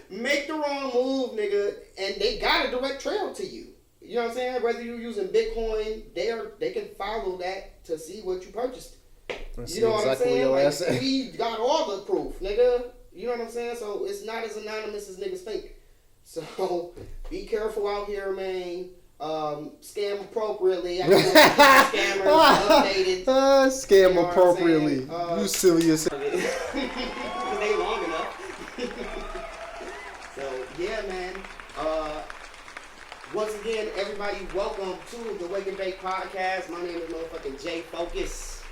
Make the wrong move, nigga, and they got a direct trail to you. You know what I'm saying? Whether you're using Bitcoin, they can follow that to see what you purchased. You know what I'm saying? Like, we got all the proof, nigga. You know what I'm saying? So it's not as anonymous as niggas think. So be careful out here, man. Scam appropriately. I scammers updated. Scam appropriately. You silly as hell. Because they long enough. So yeah, man. Once again, everybody, welcome to the Wake and Bake podcast. My name is motherfucking J. Focuz.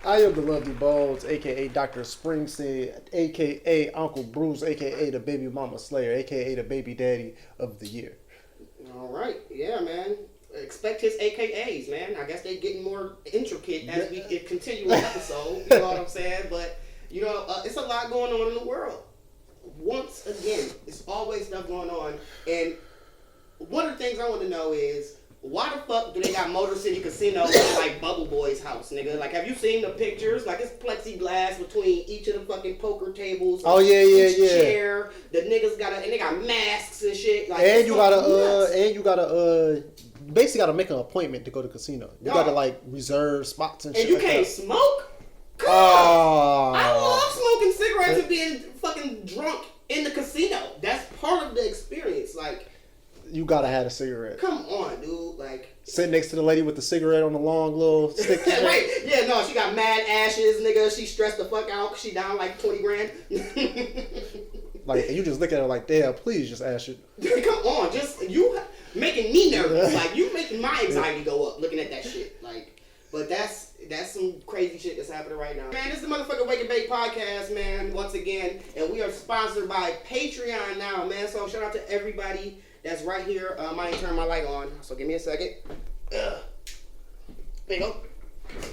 I am the lovely Bones, aka DoctorSpringsteen, aka Uncle Bruce, aka the baby mama slayer, aka the baby daddy of the year. All right, yeah, man. Expect his AKAs, man. I guess they getting more intricate as we continue the episode. You know what I'm saying? But you know, it's a lot going on in the world. Once again, it's always stuff going on, and one of the things I want to know is, why the fuck do they got Motor City Casino like Bubble Boy's house, nigga? Like, have you seen the pictures? Like, it's plexiglass between each of the fucking poker tables. Oh yeah. Chair. The niggas and they got masks and shit. Like, and you gotta basically gotta make an appointment to go to casino. You gotta like reserve spots and shit. And you like can't that. smoke. Come on. I love smoking cigarettes and being fucking drunk in the casino. That's part of the experience. Like, you gotta have a cigarette. Come on, dude. Like, sit next to the lady with the cigarette on the long little stick. Wait, yeah, no, she got mad ashes, nigga. She stressed the fuck out because she down like 20 grand. Like, and you just look at her like, damn, please just ash it. Come on, just you making me nervous. Like, you making my anxiety go up looking at that shit. Like, but that's some crazy shit that's happening right now. Man, this is the motherfucking Wake and Bake podcast, man, once again. And we are sponsored by Patreon now, man. So shout out to everybody that's right here. I ain't turned my light on, so give me a second. There you go.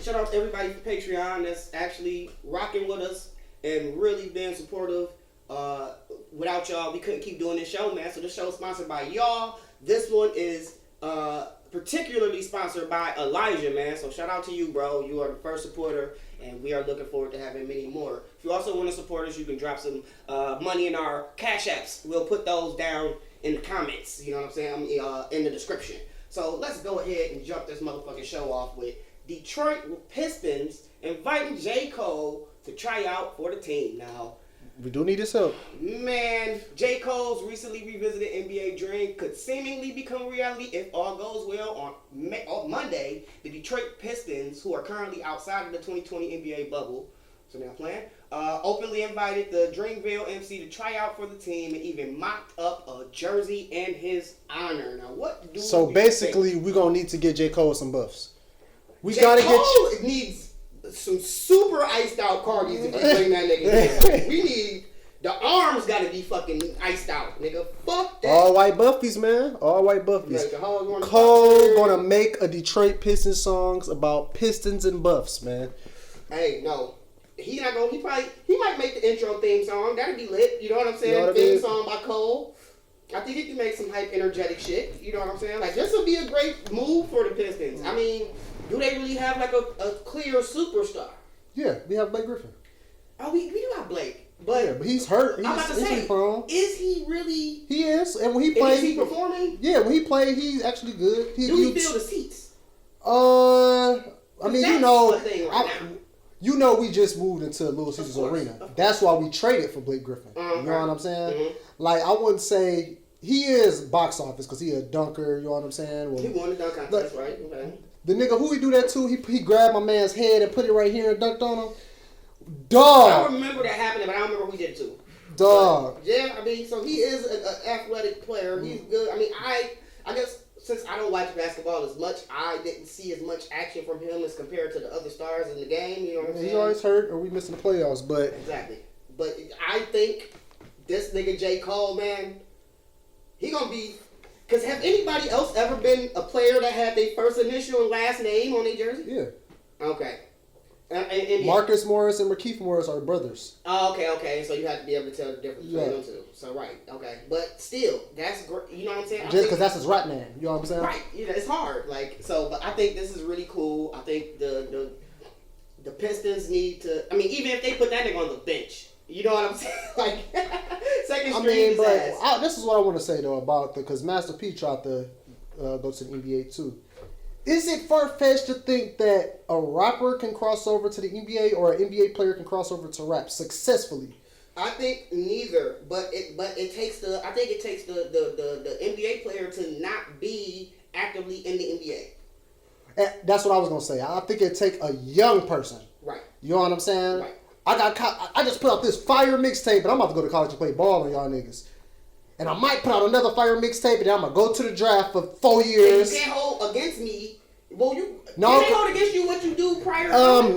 Shout out to everybody for Patreon that's actually rocking with us and really being supportive. Without y'all, we couldn't keep doing this show, man. So this show is sponsored by y'all. This one is particularly sponsored by Elijah, man. So shout out to you, bro. You are the first supporter, and we are looking forward to having many more. If you also want to support us, you can drop some money in our Cash Apps. We'll put those down in the comments, you know what I'm saying, in the description. So let's go ahead and jump this motherfucking show off with Detroit Pistons inviting j.cole to try out for the team. Now, we do need his help. Man, j.cole's recently revisited NBA dream could seemingly become reality if all goes well. On Monday, the Detroit Pistons, who are currently outside of the 2020 NBA bubble, so they're playing, openly invited the Dreamville MC to try out for the team and even mocked up a jersey in his honor. Now, what do So we basically, think? we're going to need to get j.cole some buffs. We j.cole got to get needs some super iced out Cardis if you bring that nigga in. We need, the arms got to be fucking iced out, nigga. Fuck that. All white buffies, man. All white buffies. Like, Cole going to make a Detroit Pistons songs about Pistons and buffs, man. Hey, no. He not gonna. He might make the intro theme song. That'd be lit. You know what I'm saying? You know what Theme song by Cole. I think he can make some hype, energetic shit. You know what I'm saying? Like, this would be a great move for the Pistons. I mean, do they really have like a clear superstar? Yeah, we have Blake Griffin. Oh, we do have Blake, but but he's hurt. He's I'm about to say, prone. Is he really? He is, and when he plays, is he performing? Yeah, when he played, he's actually good. Do he feel the seats? I mean, you know, you know, we just moved into Little Caesars Arena. That's why we traded for Blake Griffin. You know what I'm saying? Mm-hmm. Like, I wouldn't say he is box office because he a dunker. You know what I'm saying? Well, he won the dunk contest, right? Okay. The nigga who he do that to, he grabbed my man's head and put it right here and dunked on him. Dog. I remember that happening, but I don't remember who did it to. Dog. But, yeah, I mean, so he is an athletic player. He's good. I mean, I guess since I don't watch basketball as much, I didn't see as much action from him as compared to the other stars in the game. You know what I'm saying? He's always hurt or we missing the playoffs, but exactly. But I think this nigga j.cole, man, he gonna be. Because have anybody else ever been a player that had their first initial and last name on their jersey? Yeah. Okay. Marcus Morris and Markeith Morris are brothers. Oh, okay. So you have to be able to tell the difference between them two. So, right. Okay. But still, that's great. You know what I'm saying? Just because that's his rap name. You know what I'm saying? Right. You know, it's hard. Like, so, but I think this is really cool. I think the Pistons need to, I mean, even if they put that nigga on the bench, You know what I'm saying? Like, second string but this is what I want to say though about because Master P tried to go to the NBA too. Is it far-fetched to think that a rapper can cross over to the NBA or an NBA player can cross over to rap successfully? I think neither, but it takes the NBA player to not be actively in the NBA. That's what I was gonna say. I think it take a young person. Right. You know what I'm saying? Right. I just put out this fire mixtape, but I'm about to go to college and play ball on y'all niggas. And I might put out another fire mixtape, and then I'm gonna go to the draft for 4 years. And you can't hold against me. Well, you can't hold against you what you do prior.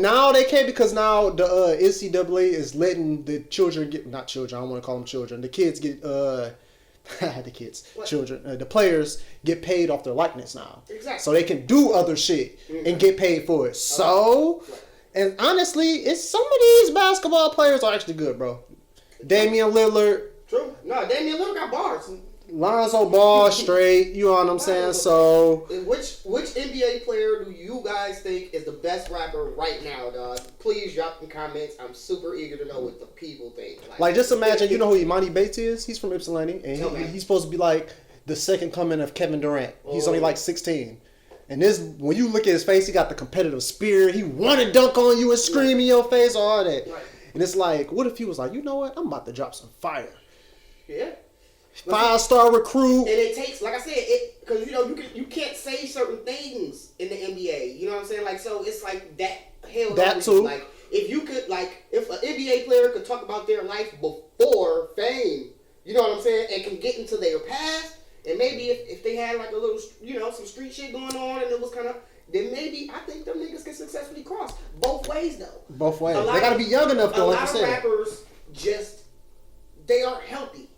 Now they can't because now the NCAA is letting the children get not children. I don't want to call them children. The kids get the players get paid off their likeness now. Exactly. So they can do other shit and get paid for it. So, and honestly, it's some of these basketball players are actually good, bro. Damian Lillard. True. No, Damian Lillard got bars. Lonzo Ball straight. You know what I'm saying? So, which NBA player do you guys think is the best rapper right now, dog? Please drop in comments. I'm super eager to know what the people think. Like just imagine, you know who Imani Bates is? He's from Ypsilanti, and he's supposed to be like the second coming of Kevin Durant. He's only like 16. And when you look at his face, he got the competitive spirit. He want to dunk on you and scream in your face, all that. Right. And it's like, what if he was like, you know what? I'm about to drop some fire. Yeah. 5-star recruit. And it takes, like I said, because you can't say certain things in the NBA. You know what I'm saying? Like, so it's like that. Hell, that too. Like, if an NBA player could talk about their life before fame, you know what I'm saying, and can get into their past, and maybe if they had like a little, some street shit going on, and it was kind of, then maybe I think them niggas can successfully cross both ways though. Both ways. They gotta be young enough though. Like you said. A lot of rappers they aren't healthy.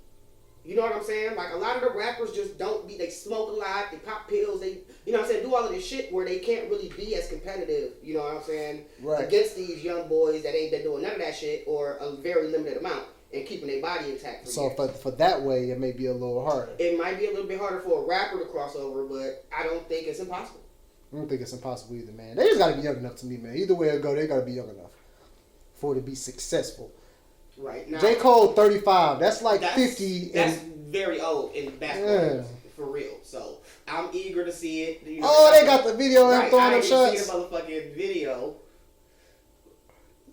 You know what I'm saying? Like, a lot of the rappers just they smoke a lot, they pop pills, they, you know what I'm saying, do all of this shit where they can't really be as competitive, you know what I'm saying, against these young boys that ain't been doing none of that shit or a very limited amount and keeping their body intact. So for that way, it may be a little harder. It might be a little bit harder for a rapper to cross over, but I don't think it's impossible. I don't think it's impossible either, man. They just got to be young enough to me, man. Either way it go, they got to be young enough for it to be successful. Right. Now, j.cole 35. That's like 50. That's very old in basketball, for real. So I'm eager to see it. They got the video of him throwing up shots. I see the motherfucking video.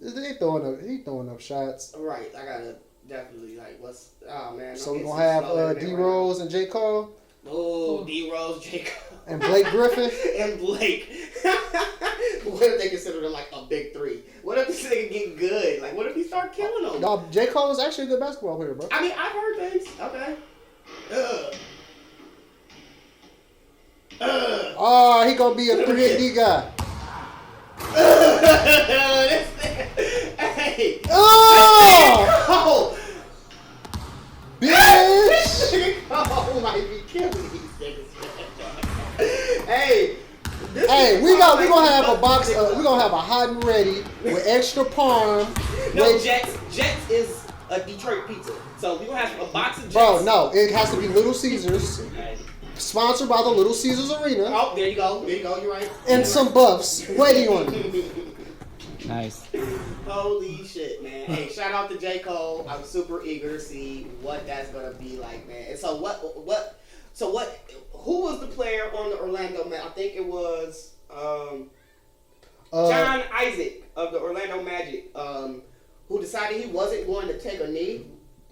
He throwing up shots. Right. I gotta definitely man. So we're gonna have D-Rose and j.cole. Oh, D-Rose, j.cole. And Blake Griffin. And Blake. What if they consider them like a big three? What if this nigga get good? Like, what if he start killing them? No, j.cole is actually a good basketball player, bro. I mean, I've heard things. Okay. He gonna be a 3-and-D guy. Hey. Oh! Bitch! Oh, might be killing these niggas. Hey. We gonna have a box. We gonna have a hot and ready with extra parm. No, Jets is a Detroit pizza. So we gonna have a box of Jets. Bro, no, it has to be Little Caesars. Sponsored by the Little Caesars Arena. Oh, there you go. You're right. And some buffs waiting on you. Nice. Holy shit, man. Hey, shout out to j.cole. I'm super eager to see what that's gonna be like, man. And so who was the player on the Orlando Magic? I think it was John Isaac of the Orlando Magic, who decided he wasn't going to take a knee.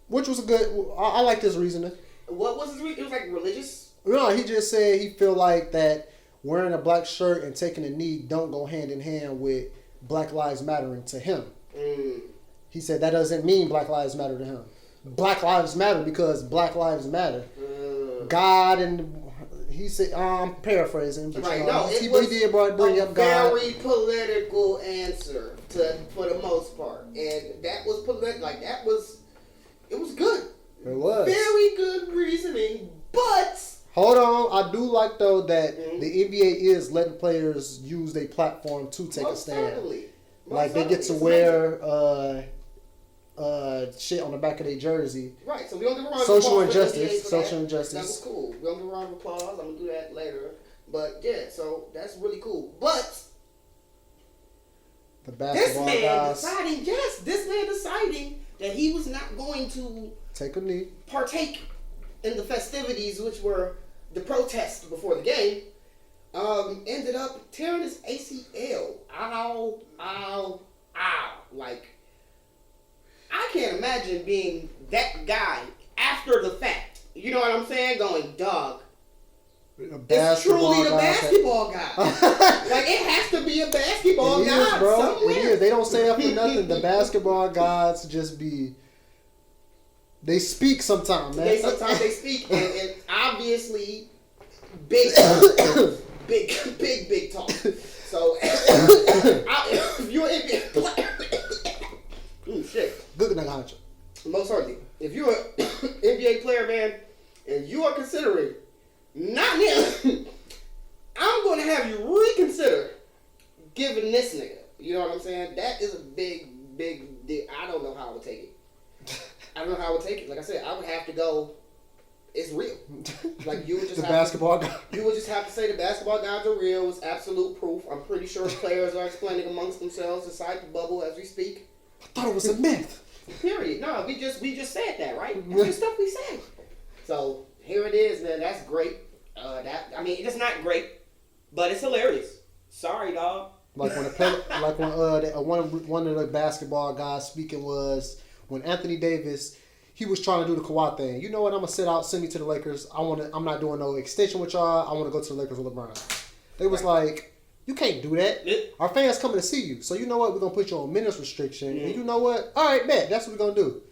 Which was a good. I like this reasoning. What was his reason? It was like religious. No, he just said he feel like that wearing a black shirt and taking a knee don't go hand in hand with Black Lives Mattering to him. He said that doesn't mean Black Lives Matter to him. Black Lives Matter because Black Lives Matter. God and he said, I'm paraphrasing, but right. He did bring up God. Very political answer for the most part, and that was it was good. It was very good reasoning, but. Hold on, I do like though that the NBA is letting players use their platform to take a stand. Like they get to wear shit on the back of their jersey. Right, so we don't give a round of social applause. injustice. That was cool. We don't give a round of applause. I'm gonna do that later. But yeah, so that's really cool. But the basketball guys. this man deciding that he was not going to take a knee, partake in the festivities, which were the protest before the game. Ended up tearing his ACL. Ow. Like, I can't imagine being that guy after the fact. You know what I'm saying? Going, dog. It's truly the basketball guy. Like, it has to be a basketball guy somewhere. It is. They don't say it for nothing. The basketball gods just be... They speak sometimes, man. Sometimes they speak, and obviously, big talk. So, if you're an NBA player... shit. Good night, most certainly. If you're an NBA player, man, and you are considering not him, I'm going to have you reconsider giving this nigga. You know what I'm saying? That is a big deal. I don't know how I would take it. I don't know how I would take it. Like I said, I would have to go, it's real. Like, you would just you would just have to say the basketball gods are real. It's absolute proof. I'm pretty sure players are explaining amongst themselves inside the bubble as we speak. I thought it was a myth. Period. No, we just said that, right? That's the stuff we said. So here it is, man. That's great. It's not great, but it's hilarious. Sorry, dog. Like when one of the basketball guys speaking was when Anthony Davis, he was trying to do the Kawhi thing. You know what? I'm gonna sit out, send me to the Lakers. I'm not doing no extension with y'all. I want to go to the Lakers with LeBron. They was like, you can't do that. Our fans coming to see you. So you know what? We're going to put you on minutes restriction. And you know what? All right, bet. That's what we're going to do.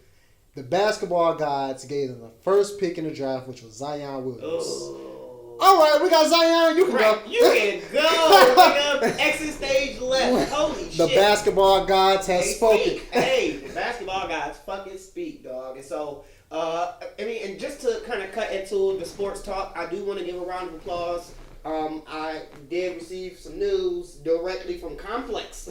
The basketball gods gave them the first pick in the draft, which was Zion Williams. All right, we got Zion. You can go. You can go. Exit stage left. Holy shit. The basketball gods have spoken. Hey, the basketball gods fucking speak, dog. And so, and just to kind of cut into the sports talk, I do want to give a round of applause. I did receive some news directly from Complex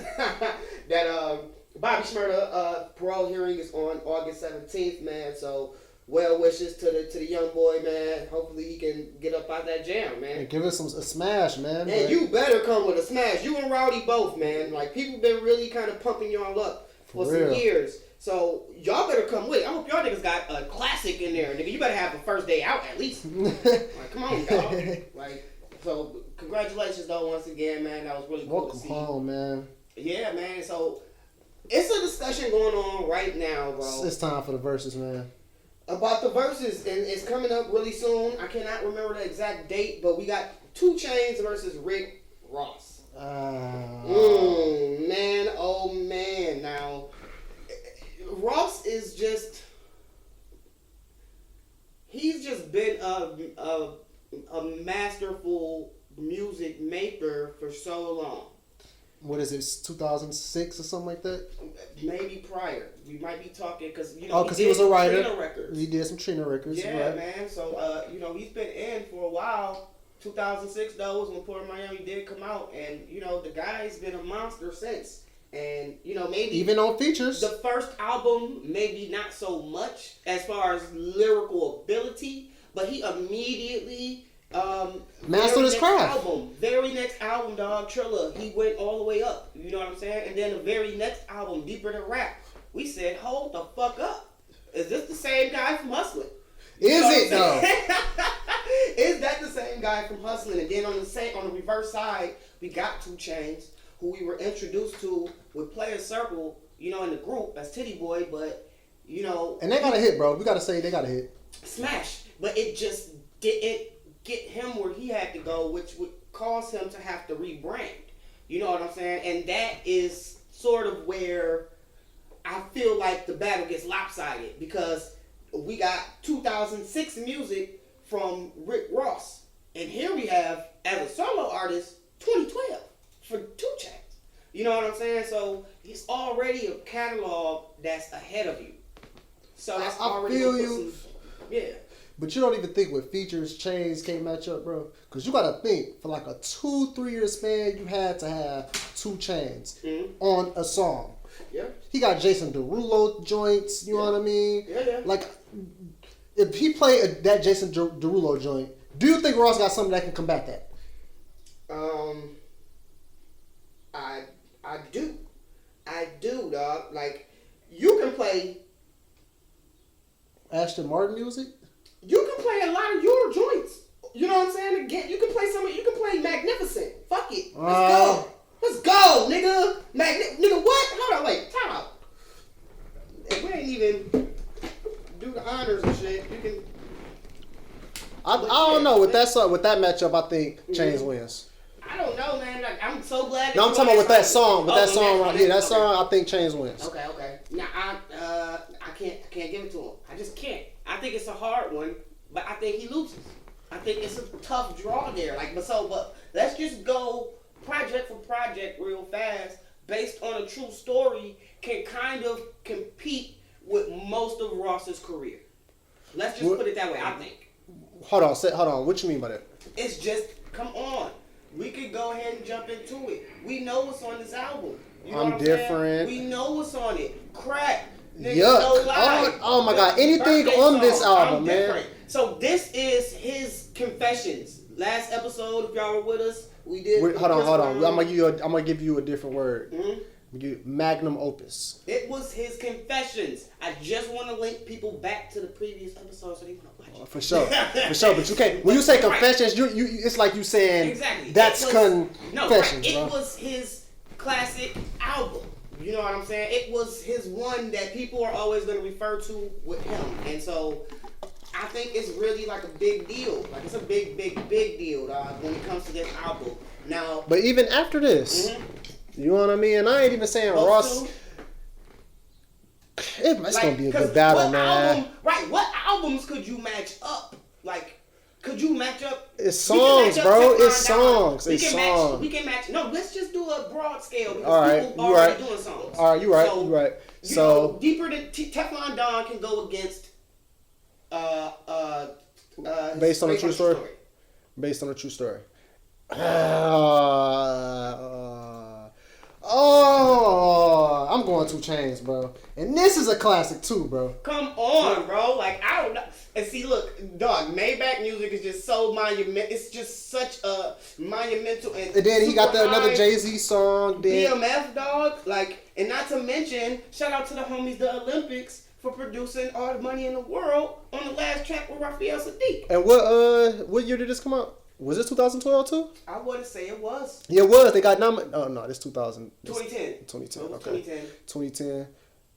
that Bobby Shmurda parole hearing is on August 17th, man. So well wishes to the young boy, man. Hopefully he can get up out that jam, man. And give us a smash, man. And you better come with a smash. You and Rowdy both, man. Like, people been really kind of pumping y'all up for some years. So y'all better come with it. I hope y'all niggas got a classic in there, nigga. You better have the first day out at least. Like, come on, dog. Like. So, congratulations, though, once again, man. That was really cool to see. Welcome home, man. Yeah, man. So, it's a discussion going on right now, bro. It's time for the Verzuz, man. About the Verzuz, and it's coming up really soon. I cannot remember the exact date, but we got 2 Chainz versus Rick Ross. Man, oh, man. Now, Ross is just... He's just been a masterful music maker for so long. What is it, 2006 or something like that? Maybe prior. We might be talking because he was a writer. Trina records. He did some Trina records. Yeah, right. man. So he's been in for a while. 2006 though was when Port of Miami did come out, and the guy's been a monster since. And maybe even on features, the first album maybe not so much as far as lyrical ability. But he immediately mastered his craft. Very next album, dog, Trilla, he went all the way up. You know what I'm saying? And then the very next album, Deeper Than Rap, we said, hold the fuck up. Is this the same guy from Hustling? Is it though? Is that the same guy from Hustling? And then on the reverse side, we got 2 Chainz, who we were introduced to with Players Circle, in the group as Titty Boy, but and they got a hit, bro. We gotta say they got a hit. Smash. But it just didn't get him where he had to go, which would cause him to have to rebrand. You know what I'm saying? And that is sort of where I feel like the battle gets lopsided, because we got 2006 music from Rick Ross, and here we have, as a solo artist, 2012 for 2 Chainz. You know what I'm saying? So he's already a catalog that's ahead of you. So that's already feel you. Yeah. But you don't even think with features Chainz can't match up, bro. Because you got to think, for like a 2-3 year span, you had to have 2 Chainz on a song. Yeah. He got Jason Derulo joints, you know what I mean? Yeah. Like, if he played that Jason Derulo joint, do you think Ross got something that can combat that? I do, dog. Like, you can play Aston Martin music? You can play a lot of your joints. You know what I'm saying? Again, you can play you can play Magnificent. Fuck it. Let's go, nigga. Nigga, what? Hold on, wait. Time out. If we ain't even do the honors and shit, you can. I don't know. With that matchup, I think Chainz wins. I don't know, man. Like, I'm so glad. No, I'm talking about with that song. With that song right here. That song, I think Chainz wins. Okay. Now, I can't give it to him. I just can't. I think it's a hard one, but I think he loses. I think it's a tough draw there. But let's just go project for project real fast, based on a true story, can kind of compete with most of Ross's career. Let's just put it that way, I think. Hold on. What you mean by that? It's just, come on. We could go ahead and jump into it. We know what's on this album. You know I'm different. We know what's on it. Crack. Yuck. Oh my God. Anything on this album, man. So this is his confessions. Last episode, if y'all were with us, we did. Hold on. I'm gonna give you a different word. Magnum opus. It was his confessions. I just want to link people back to the previous episode so they want to watch it. For sure. But you can't. When you say confessions, you it's like you saying exactly. That's confessions. No, right. It was his classic album. You know what I'm saying? It was his one that people are always going to refer to with him, and so I think it's really like a big deal. Like it's a big deal, dog, when it comes to this album. Now, but even after this. You know what I mean? And I ain't even saying Ross. It's gonna be a good battle, man. What albums could you match up? Like, could you match up? It's songs, bro. It's songs. We can match. No, let's just do a broad scale because all right, people are already doing songs. All right, you right. You right. So deeper than Teflon Don can go against. Based on a true story. Based on a true story. I'm going 2 Chainz, bro. And this is a classic too, bro. Come on, bro. Like, I don't know. And see, look, dog, Maybach music is just so monumental. It's just such a monumental and then he got another Jay-Z song. BMF, dog. Like, and not to mention, shout out to the homies, the Olympics, for producing All the Money in the World on the last track with Raphael Sadiq. And what year did this come out? Was it 2012 too? I wouldn't say it was. Yeah, it was. They got nominated. Oh no, it's 2000. 2010. 2010. Okay. 2010. 2010.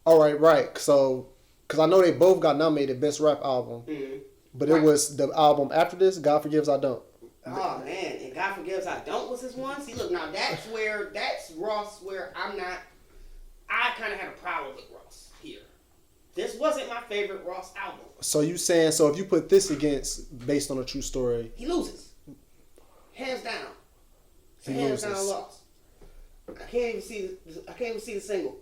All right. So, because I know they both got nominated Best Rap Album, but it was the album after this, God Forgives I Don't. Oh man, and God Forgives I Don't was his one. See, look, now that's Ross. Where I kind of had a problem with Ross here. This wasn't my favorite Ross album. So you saying if you put this against Based on a True Story, he loses. Hands down. Hands down loss. I can't even see the single.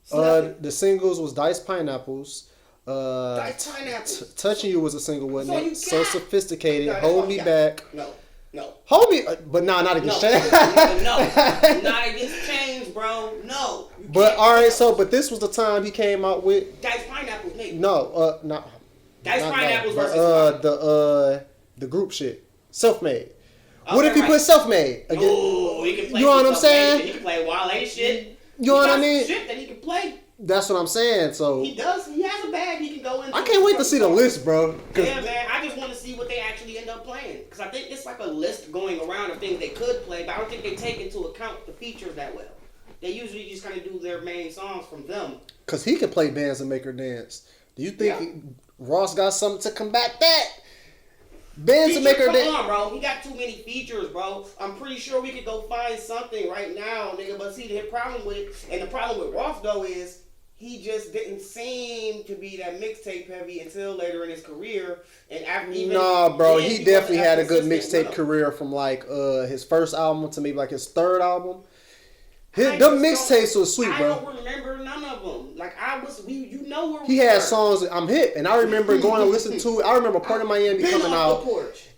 The singles was Diced Pineapples. Diced Pineapples. Touching You was a single, wasn't it? So Sophisticated. Hold Me Back. No. Hold Me, but not against Chainz. No, not against Chainz, bro. No. But all right, but this was the time he came out with Diced Pineapples, nigga. No, not Diced Pineapples versus the group shit. Self-Made. What if he put Self-Made? Oh, he can play. You know what I'm saying? He can play Wale shit. You know what I mean? Shit that he can play. That's what I'm saying. So he does. He has a bag he can go into. I can't wait to see the list, bro. Yeah, man. I just want to see what they actually end up playing because I think it's like a list going around of things they could play, but I don't think they take into account the features that well. They usually just kind of do their main songs from them. Because he can play bands and make her dance. Do you think Ross got something to combat that? Bands to make her dance. Come on, bro. He got too many features, bro. I'm pretty sure we could go find something right now, nigga. But see, the problem with Ross, though, is he just didn't seem to be that mixtape heavy until later in his career. And after bro, he definitely had a good mixtape career from like his first album to maybe like his third album. The mixtapes was sweet, bro. I don't remember none of them. Like he had songs. I'm hip, and I remember going to listen to it. I remember Part of Miami coming out,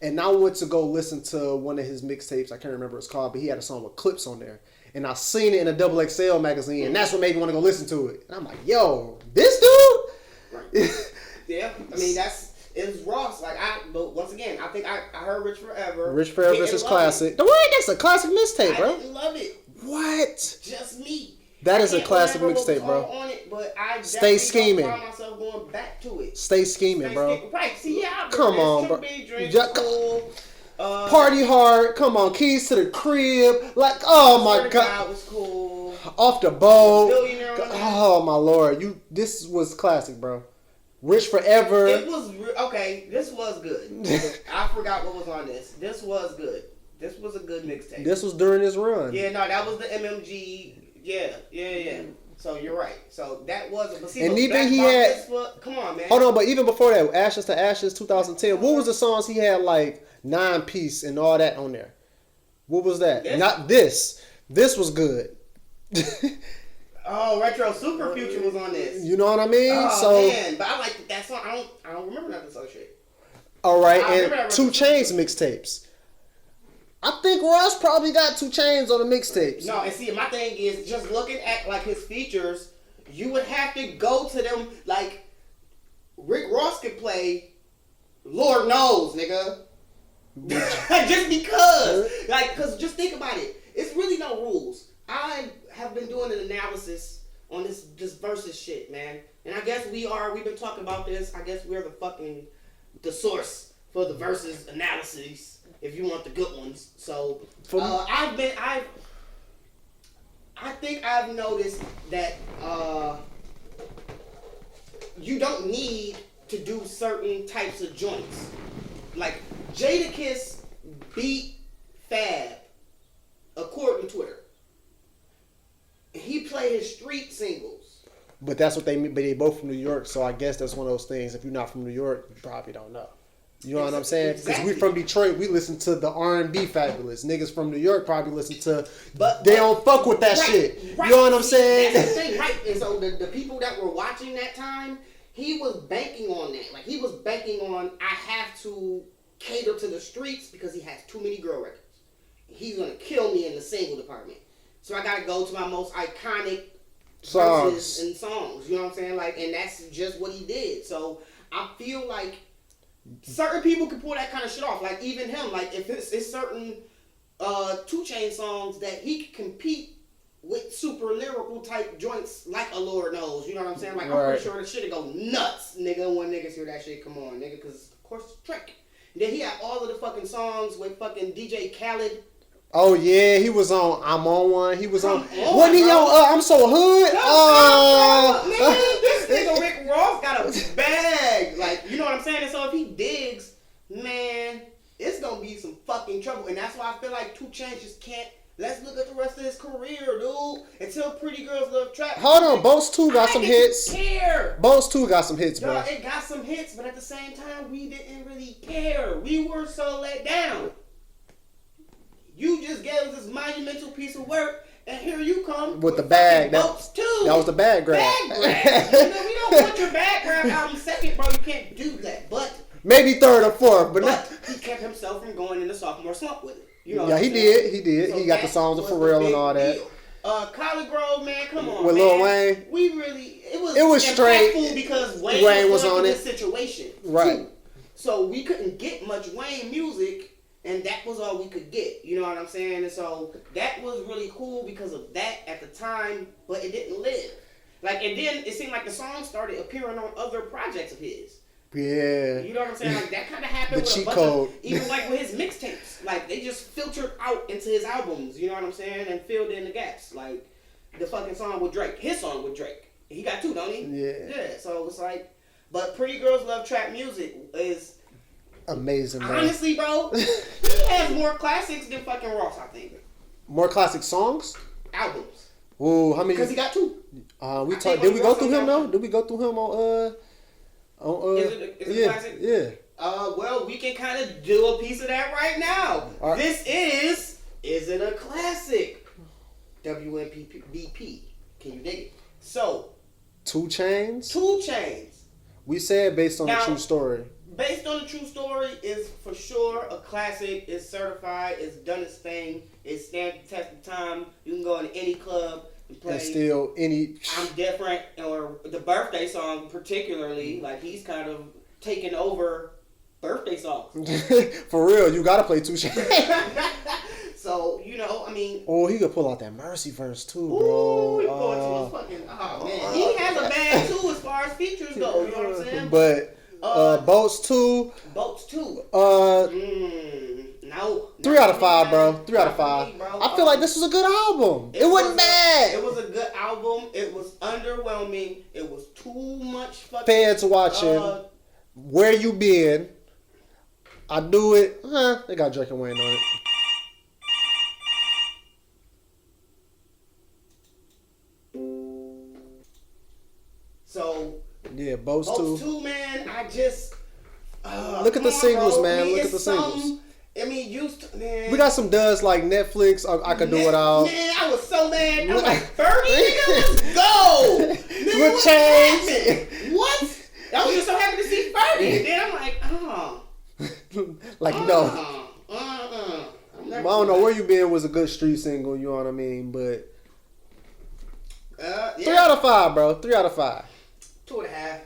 and I went to go listen to one of his mixtapes. I can't remember what it's called, but he had a song with clips on there, and I seen it in a XXL magazine, and that's what made me want to go listen to it. And I'm like, yo, this dude. Right. Yeah, I mean it's Ross. But once again, I think I heard Rich Forever. Rich Forever is his classic. That's a classic mixtape, bro. I didn't love it. What? Just me. That is a classic mixtape, bro. On it, but I Stay Scheming. found myself going back to it. Stay scheming, bro. Right. See, yeah. Come on, bro. Big drinks, cool. Party hard. Come on. Keys to the crib. Like, oh my God. Was cool. Off the boat. Oh my Lord. This was classic, bro. Rich Forever. It was okay. This was good. I forgot what was on this. This was good. This was a good mixtape. This was during his run. Yeah, no, that was the MMG. Yeah. So you're right. So that was. But see, and even he had. Come on, man. Hold on, but even before that, Ashes to Ashes, 2010. What was the songs he had like 9-piece and all that on there? What was that? Not this. This was good. Oh, Retro Super Future was on this. You know what I mean? Oh, man. But I like that song. I don't remember nothing so shit. All right, and 2 Chainz mixtapes. I think Ross probably got 2 Chainz on the mixtapes. No, and see, my thing is just looking at like his features, you would have to go to them like Rick Ross could play Lord Knows, nigga. Just because. Cause just think about it. It's really no rules. I have been doing an analysis on this Verzuz shit, man. And I guess we've been talking about this. I guess we're the source for the Verzuz analysis, if you want the good ones. So, I think I've noticed that, you don't need to do certain types of joints. Like, Jadakiss beat Fab, according to Twitter. He played his street singles. But that's what they mean. But they both from New York, so I guess that's one of those things. If you're not from New York, you probably don't know. You know what I'm saying? Because we from Detroit, we listen to the R&B fabulous. Niggas from New York probably listen to. They don't fuck with that shit. Right. You know what I'm saying? That's the thing, right? And so the people that were watching that time, he was banking on that. Like he was banking on, I have to cater to the streets because he has too many girl records. He's gonna kill me in the single department. So I gotta go to my most iconic songs and songs. You know what I'm saying? Like, and that's just what he did. So I feel like certain people can pull that kind of shit off. Like even him. Like if it's certain 2 Chainz songs that he can compete with super lyrical type joints like a Lord Knows. You know what I'm saying? Like I'm pretty sure the shit'll go nuts, nigga, when niggas hear that shit. Come on, nigga, because of course it's Drake. And then he had all of the fucking songs with fucking DJ Khaled. Oh yeah, he was on I'm On One. He was on wasn't he on I'm So Hood? Man, this nigga Rick Ross got a bag. Like, you know what I'm saying? And so if he digs, man, it's gonna be some fucking trouble. And that's why I feel like 2 Chainz just can't. Let's look at the rest of his career, dude. Until Pretty Girls Love Trap. Hold on, Bones 2 got some hits. Care. Bones 2 got some hits, bro. It got some hits, but at the same time, we didn't really care. We were so let down. You just gave us this monumental piece of work, and here you come with the bag. That was the bag grab. Bag grab. You know, we don't want your bag grab album second, bro. You can't do that. But maybe 3rd or 4th, but he kept himself from going into sophomore slump with it. You know he did. He did. So he got the songs of Pharrell and all that. Collard Grove, man, come on, with Lil Wayne. It was straight because Wayne was on this situation, right? Too. So we couldn't get much Wayne music. And that was all we could get, you know what I'm saying? And so that was really cool because of that at the time, but it didn't live. Like, and then it seemed like the songs started appearing on other projects of his. Yeah. You know what I'm saying? Like, that kind of happened with a bunch of, even like with his mixtapes. Like, they just filtered out into his albums, you know what I'm saying? And filled in the gaps. Like, the fucking song with Drake, his song with Drake. He got 2, don't he? Yeah. So it's like, but Pretty Girls Love Trap Music is amazing, man. Honestly, bro, he has more classics than fucking Ross, I think. More classic songs? Albums. Ooh, how many? Because he got 2. Did we go through him though? Did we go through him on Is it a classic? Yeah. Well, we can kind of do a piece of that right now. Right. This is it a classic? WNBP. Can you dig it? So 2 Chainz. 2 Chainz. We said based on a true story. Based on a true story is for sure a classic. It's certified. It's done its thing. It stands the test of time. You can go into any club and play. And still any. I'm Different, or the birthday song particularly. Like he's kind of taken over birthday songs. For real, you gotta play 2 Chainz. So mean. Oh, he could pull out that Mercy verse too, bro. Ooh, he pulled to his fucking. Oh man, he has a bag too as far as features go. You know what I'm saying? But Boats 2. Boats 2. No. 3 out of 5, bro. 3 out of 5. Me, bro. I feel like this was a good album. It wasn't bad. It was a good album. It was underwhelming. It was too much fucking. Fans watching. Where you been? I do it. They got Drake and Wayne on it. So. Yeah, Boats 2. Boats 2, man. I just. Look at the singles, bro. man. Look at It's the singles. I mean, man. We got some duds like Netflix. I could do without. Man, I was so mad. I was like, 30, nigga, let's go. Nigga, With Chainz. What? I was just so happy to see 30. And then I'm like, like, no. I don't know where you been was a good street single, you know what I mean? But 3 out of 5, bro. 3 out of 5. 2.5.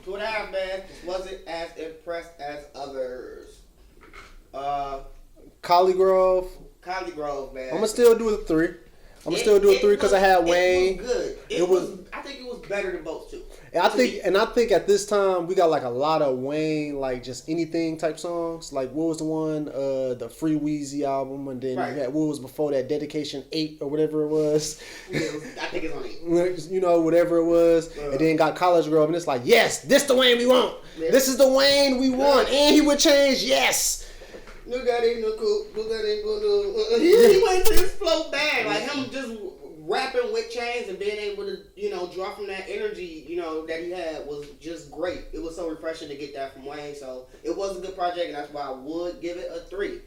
2.5, man. Just wasn't as impressed as others. Collie Grove, man. I'm gonna still do a 3. I'm gonna still do a 3 because I had Wayne. It was good. It was. I think it was better than Boats 2. I think at this time we got like a lot of Wayne, like just anything type songs. Like what was the one, the Free Weezy album, and then you had, what was before that, Dedication 8 or whatever it was. I think it's on 8. You know, whatever it was, and then got College Grove, and it's like, yes, this the Wayne we want. Yeah. This is the Wayne we want, and he would change, yes. No, that ain't no cool. No, that ain't gonna. He went to his flow bag, like him just rapping with Chainz and being able to, draw from that energy, that he had was just great. It was so refreshing to get that from Wayne. So it was a good project, and that's why I would give it a 3.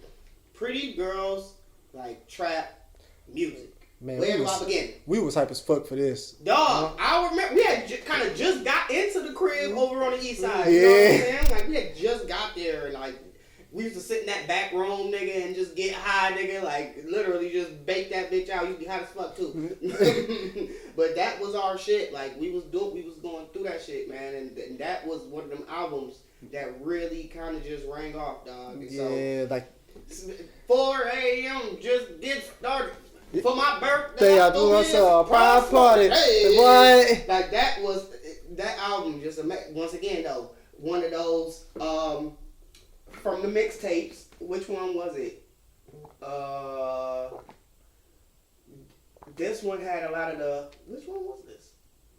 Pretty girls like trap music. Man, where do I begin? We was hype as fuck for this. Dog, I remember we had kind of just got into the crib over on the east side. Yeah. You know what I'm saying? Like we had just got there, and like. We used to sit in that back room, nigga, and just get high, nigga. Like, literally just bake that bitch out. You be high as fuck, too. But that was our shit. Like, we was going through that shit, man. And that was one of them albums that really kind of just rang off, dog. And yeah, like... 4 a.m. just get started. For my birthday, I do a pride party. Hey, what? Like, that album just, once again, though, one of those, from the mixtapes, which one was it? This one had a lot of the. Which one was this?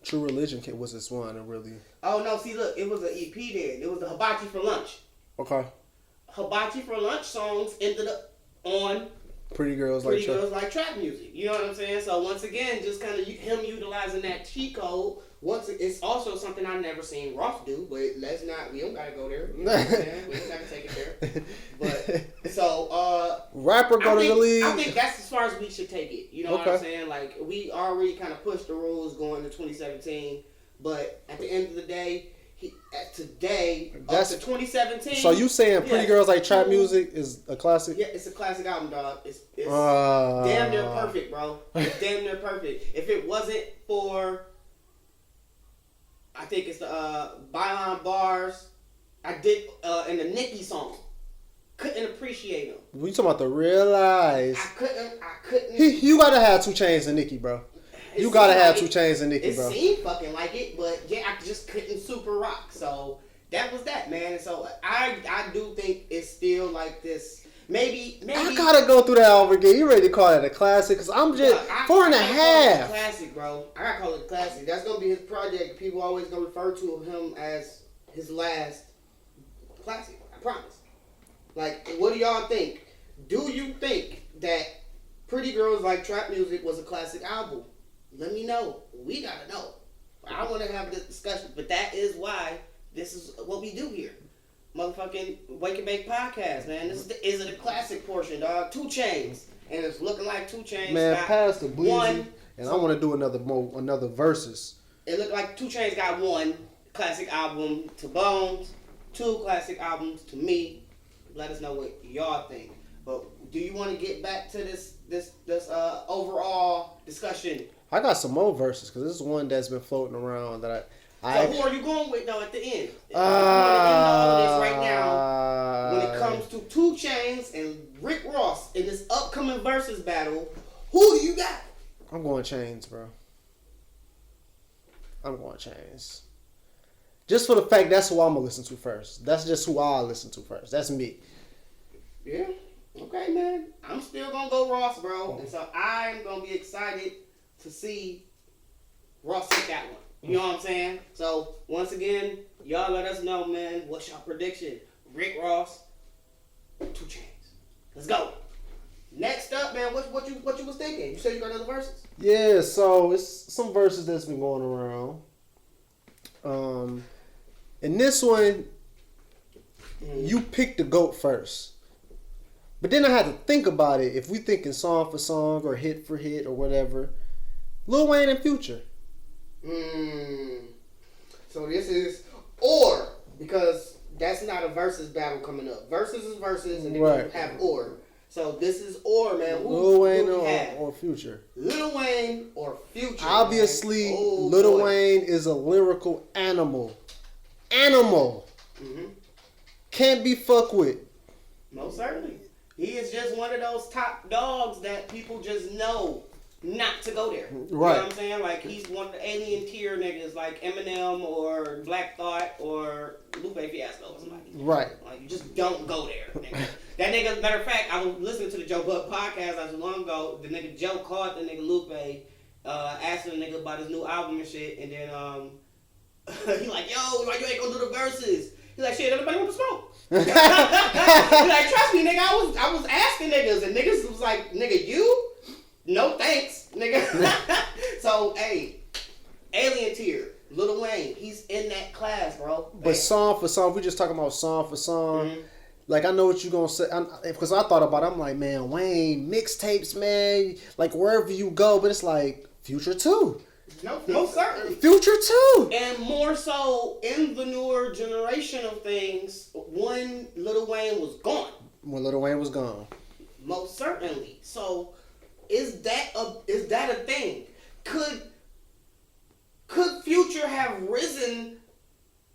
True Religion was this one, really. Oh no! See, look, it was an EP then. It was the Hibachi for Lunch. Okay. Hibachi for Lunch songs ended up on Pretty Girls Like Trap Music. You know what I'm saying? So once again, just kind of him utilizing that cheat code. It's also something I've never seen Ross do, but we don't gotta go there. You know what I'm saying? We don't gotta take it there. But, so, rapper go to the league. I think that's as far as we should take it. You know what I'm saying? Like, we already kind of pushed the rules going to 2017, but at the end of the day, up to 2017. So you saying Pretty Girls Like Trap Music is a classic? Yeah, it's a classic album, dog. It's damn near perfect, bro. It's damn near perfect. If it wasn't for... I think it's the Byline Bars. I did in the Nicki song. Couldn't appreciate them. We talking about the Realize. I couldn't. You gotta have 2 Chainz and Nicki, bro. You gotta have 2 Chainz and Nicki, bro. It seemed fucking like it, but yeah, I just couldn't super rock. So that was that, man. And so I do think it's still like this. Maybe I gotta go through that album again. You ready to call it a classic? Cause I'm just 4.5. Classic, bro. I gotta call it a classic. That's gonna be his project. People always gonna refer to him as his last classic. I promise. Like, what do y'all think? Do you think that Pretty Girls Like Trap Music was a classic album? Let me know. We gotta know. I want to have this discussion, but that is why this is what we do here. Motherfucking Wake and Bake podcast, man. This is it a classic portion, dog? 2 Chainz, and it's looking like 2 Chainz. Man, pass the Bleezy. One, and I want to do another Verzuz. It looked like 2 Chainz got 1 classic album to Bones, 2 classic albums to me. Let us know what y'all think. But do you want to get back to this overall discussion? I got some more verses because this is one that's been floating around that So who are you going with though at the end? I want to end all of this right now when it comes to to 2 Chainz and Rick Ross in this upcoming Verzuz battle, who do you got? I'm going Chainz, bro. I'm going Chainz. Just for the fact that's who I'm gonna listen to first. That's just who I listen to first. That's me. Yeah. Okay, man. I'm still gonna go Ross, bro. And so I'm gonna be excited to see Ross take that one. You know what I'm saying? So once again, y'all let us know, man. What's your prediction? Rick Ross, 2 Chainz. Let's go. Next up, man. What you was thinking? You said you got another verses? Yeah. So it's some verses that's been going around. And this one, you picked the GOAT first. But then I had to think about it. If we thinking song for song or hit for hit or whatever, Lil Wayne and Future. So this is or because that's not a versus battle coming up. Versus is versus, and then we have or. So this is or, man. Lil Wayne or Future. Lil Wayne or Future. Obviously, Lil Wayne is a lyrical animal. Can't be fucked with. Most certainly. He is just one of those top dogs that people just know not to go there. Right. You know what I'm saying? Like, he's one of the alien tier niggas like Eminem or Black Thought or Lupe Fiasco or somebody. Right. Like, you just don't go there, nigga. That nigga, matter of fact, I was listening to the Joe Buck podcast not so long ago. The nigga Joe called the nigga Lupe, asked the nigga about his new album and shit, and then he like, yo, why you ain't gonna do the verses? He's like, shit, everybody want to smoke. He's like, trust me, nigga, I was asking niggas, and niggas was like, nigga, you? No thanks, nigga. So, hey, alien tier, Lil Wayne, he's in that class, bro. But song for song, we just talking about song for song. Like, I know what you're going to say. Because I thought about it. I'm like, man, Wayne, mixtapes, man. Like, wherever you go. But it's like, Future too. No, certainly. Future too. And more so, in the newer generation of things, when Lil Wayne was gone. When Lil Wayne was gone. Most certainly. So, is that a thing? Could Future have risen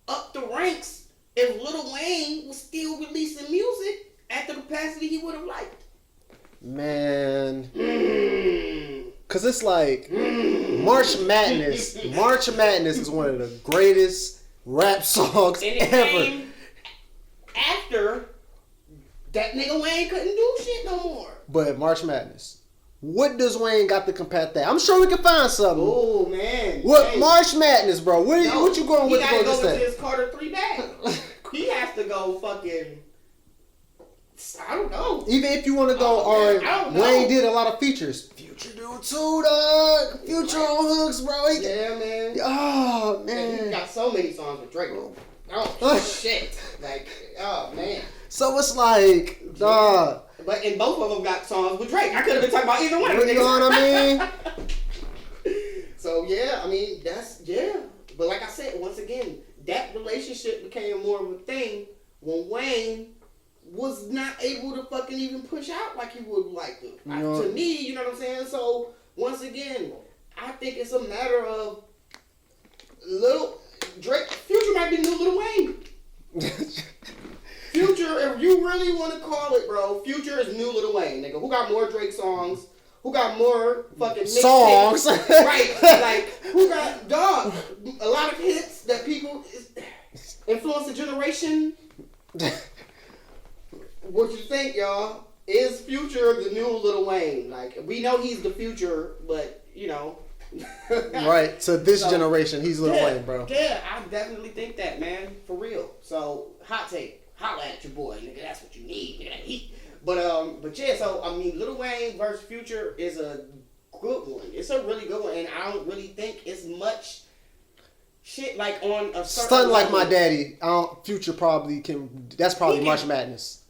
up the ranks if Lil Wayne was still releasing music at the capacity he would have liked? Man. Because it's like March Madness. March Madness is one of the greatest rap songs and it ever. Came after that nigga Wayne couldn't do shit no more. But March Madness. What does Wayne got to combat that? I'm sure we can find something. Oh, man. What hey. March Madness, bro? What you going with? He got to go into his Carter 3 bag. He has to go fucking... I don't know. Even if you want to go, Wayne did a lot of features. Future do too, dog. Future on hooks, bro. Yeah, man. Oh, man. He got so many songs with Drake. Oh, shit. Like, oh, man. So it's like, dog. But and both of them got songs with Drake. I could have been talking about either one of them. You know what I mean? So, yeah, I mean, yeah. But like I said, once again, that relationship became more of a thing when Wayne was not able to fucking even push out like he would like to. To me, you know what I'm saying? So, once again, I think it's a matter of Drake. Future might be new Lil Wayne. Future, if you really want to call it, bro, Future is new Lil Wayne, nigga. Who got more Drake songs? Who got more fucking songs? Right. Like, who got, a lot of hits that people influence the generation. What you think, y'all? Is Future the new Lil Wayne? Like, we know he's the future, but, you know. Right. To this generation, he's Lil Wayne, bro. Yeah, I definitely think that, man. For real. So, hot take. Holla at your boy, nigga. That's what you need, nigga. But yeah, so, I mean, Lil Wayne versus Future is a good one. It's a really good one, and I don't really think it's much shit, like, on a certain Stunt like level. my daddy. Future probably can. That's probably March Madness.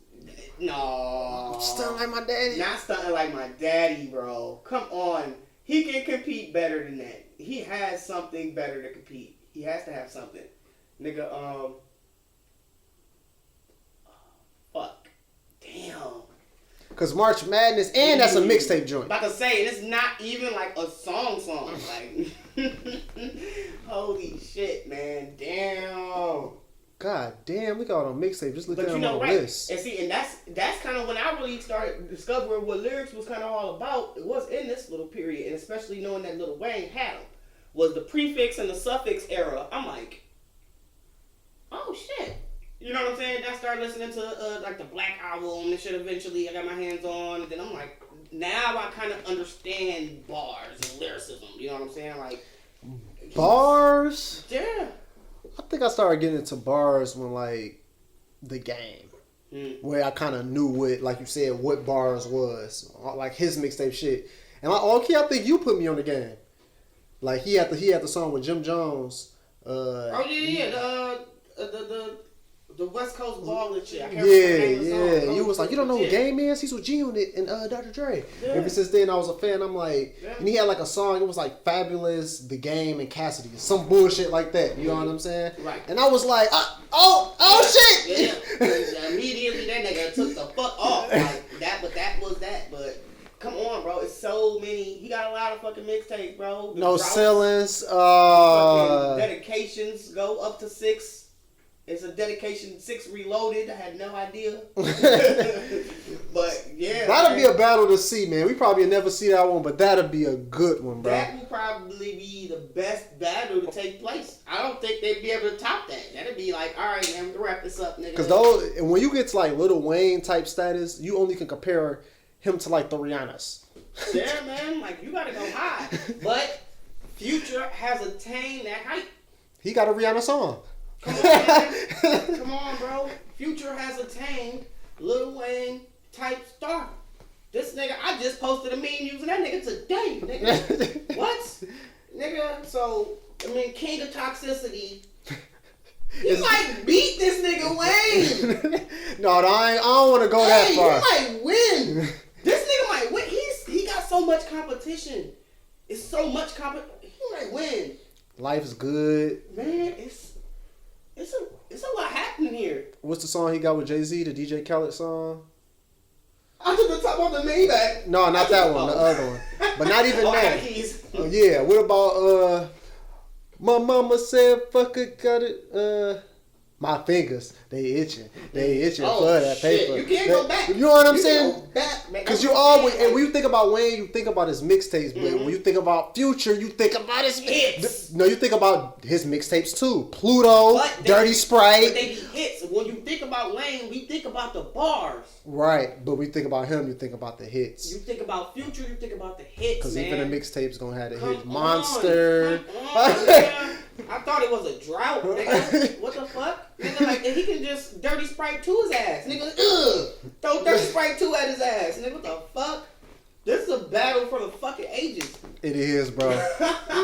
No. Stunt like my daddy. Not stunting like my daddy, bro. Come on. He can compete better than that. He has something better to compete. He has to have something. Nigga, fuck. Damn. Because March Madness, and that's a mixtape joint. About to say, it's not even like a song. Like, holy shit, man. Damn. God damn, look at all them mixtapes. Just look at them on the right. list. And see, and that's kind of when I really started discovering what lyrics was kind of all about. It was in this little period, and especially knowing that Lil Wayne had them, was the prefix and the suffix era. I'm like, oh shit. You know what I'm saying? I started listening to like the Black Album and shit eventually I got my hands on. And then I'm like, now I kind of understand bars and lyricism. You know what I'm saying? Like, bars? Yeah. I think I started getting into bars when, like, The Game. Where I kind of knew what, like you said, what bars was. Like, his mixtape shit. And like, okay, I think you put me on The Game. Like, he had the song with Jim Jones. The West Coast ball and shit. Yeah. You was like, you don't know who Game is? He's with G-Unit and Dr. Dre. Yeah. Ever since then, I was a fan. I'm like, and he had like a song. It was like Fabulous, The Game, and Cassidy. Some bullshit like that. You know what I'm saying? Right. And I was like, shit. Yeah. Immediately that nigga took the fuck off. Like that was that. But come on, bro. It's so many. He got a lot of fucking mixtapes, bro. No ceilings. Dedications go up to 6. It's a dedication 6 reloaded. I had no idea. But yeah. That'll be a battle to see, man. We probably never see that one, but that'll be a good one, bro. That will probably be the best battle to take place. I don't think they'd be able to top that. That'd be like, all right, man, we can wrap this up, nigga. Because when you get to like Lil Wayne type status, you only can compare him to like the Rihannas. Yeah, man. Like, you gotta go high. But Future has attained that height. He got a Rihanna song. Come on, man. Come on, bro. Future has attained Lil Wayne type star. This nigga, I just posted a meme using that nigga today, nigga. What? Nigga, so, I mean, King of Toxicity. You might beat this nigga Wayne. No, I don't want to go that far. He might win. This nigga might win. He got so much competition. It's so much competition. He might win. Life is good. Man, it's a lot happening here. What's the song he got with Jay-Z, the DJ Khaled song? I took the top off the Maybach. No, not that one, the other one. But not even that. Oh, yeah, what about, my mama said, fuck it, got it, my fingers, they itching for that paper. You can't go back. You know what I'm saying? Because you always, and when you think about Wayne, you think about his mixtapes, but when you think about Future, you think about his hits. No, you think about his mixtapes too. Pluto, Dirty Sprite. But they be hits. When you think about Wayne, we think about the bars. Right, but we think about him, you think about the hits. You think about Future, you think about the hits, because even the mixtapes gonna have the hits. Come Monster. On, I thought it was a drought, nigga. What the fuck? Nigga, like, he can just Dirty Sprite 2 his ass. Nigga, throw Dirty Sprite 2 at his ass. Nigga, what the fuck? This is a battle for the fucking ages. It is, bro.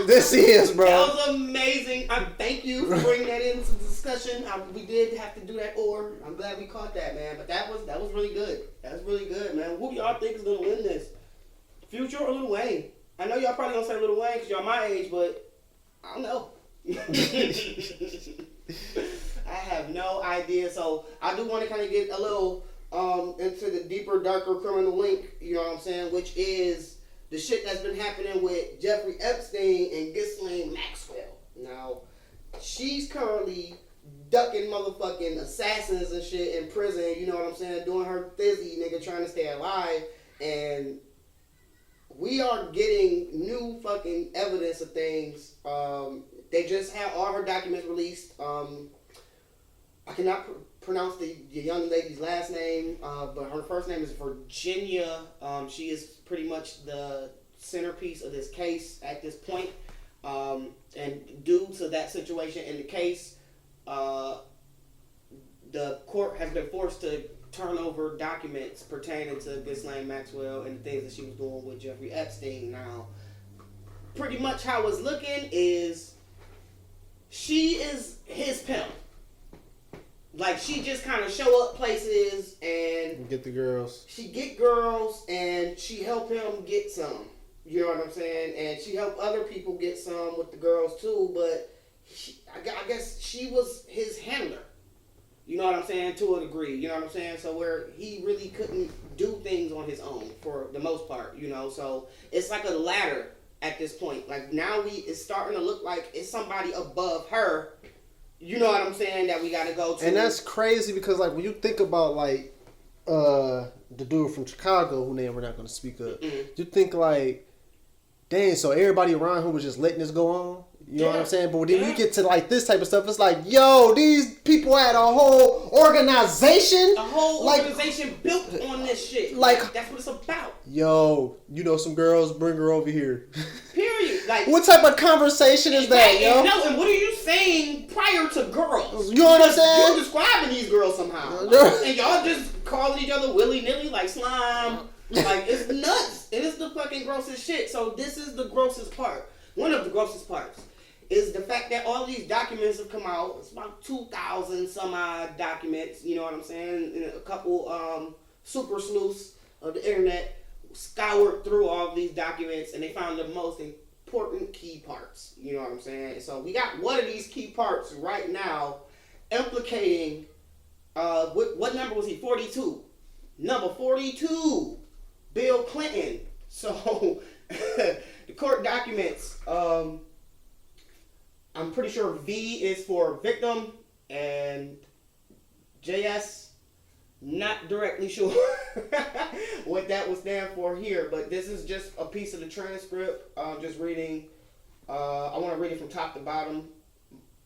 This is, bro. That was amazing. Thank you for bringing that into the discussion. We did have to do that, or I'm glad we caught that, man. But that was really good. That was really good, man. Who do y'all think is gonna win this? Future or Lil Wayne? I know y'all probably gonna say Lil Wayne because y'all my age, but I don't know. I have no idea. So I do want to kind of get a little into the deeper, darker criminal link, you know what I'm saying, which is the shit that's been happening with Jeffrey Epstein and Ghislaine Maxwell. Now, she's currently ducking motherfucking assassins and shit in prison, you know what I'm saying, doing her thizzy, nigga, trying to stay alive, and we are getting new fucking evidence of things. They just had all her documents released. I cannot pronounce the young lady's last name, but her first name is Virginia. She is pretty much the centerpiece of this case at this point. And due to that situation in the case, the court has been forced to turn over documents pertaining to Ghislaine Maxwell and the things that she was doing with Jeffrey Epstein. Now, pretty much how it's looking is she is his pimp. Like, she just kind of show up places and get the girls. She get girls and she help him get some. You know what I'm saying? And she helped other people get some with the girls too. But I guess she was his handler. You know what I'm saying? To a degree. You know what I'm saying? So where he really couldn't do things on his own for the most part. You know, so it's like a ladder at this point. Like, now it's starting to look like it's somebody above her you know what I'm saying, that we gotta go to. And that's crazy because like when you think about like the dude from Chicago, whose name we're not gonna speak of, you think like, dang, so everybody around him was just letting this go on. You know what I'm saying? But then you get to like this type of stuff, it's like, yo, these people had a whole organization. A whole organization built on this shit. Like, that's what it's about. Yo, you know some girls, bring her over here. Period. Like, what type of conversation is that, yo? No, and what are you saying prior to girls? You know what I'm saying? You're describing these girls somehow. Like, and y'all just calling each other willy-nilly like slime. Like, it's nuts. It is the fucking grossest shit. So this is the grossest part. One of the grossest parts is the fact that all these documents have come out. It's about 2,000 some odd documents, you know what I'm saying? And a couple super sleuths of the internet scoured through all of these documents and they found the most important key parts, you know what I'm saying? So we got one of these key parts right now implicating, what number was he? 42. Number 42, Bill Clinton. So the court documents, I'm pretty sure V is for victim and JS, not directly sure what that would stand for here, but this is just a piece of the transcript. Just reading, I want to read it from top to bottom,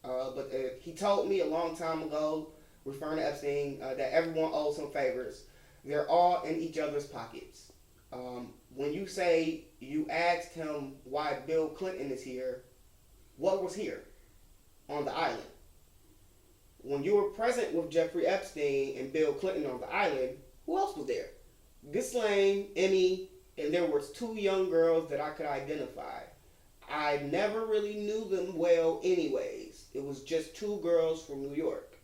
but he told me a long time ago, referring to Epstein, that everyone owes him favors. They're all in each other's pockets. When you say you asked him why Bill Clinton is here, what was here on the island? When you were present with Jeffrey Epstein and Bill Clinton on the island, who else was there? Ghislaine, Emmy, and there was 2 young girls that I could identify. I never really knew them well anyways. It was just 2 girls from New York.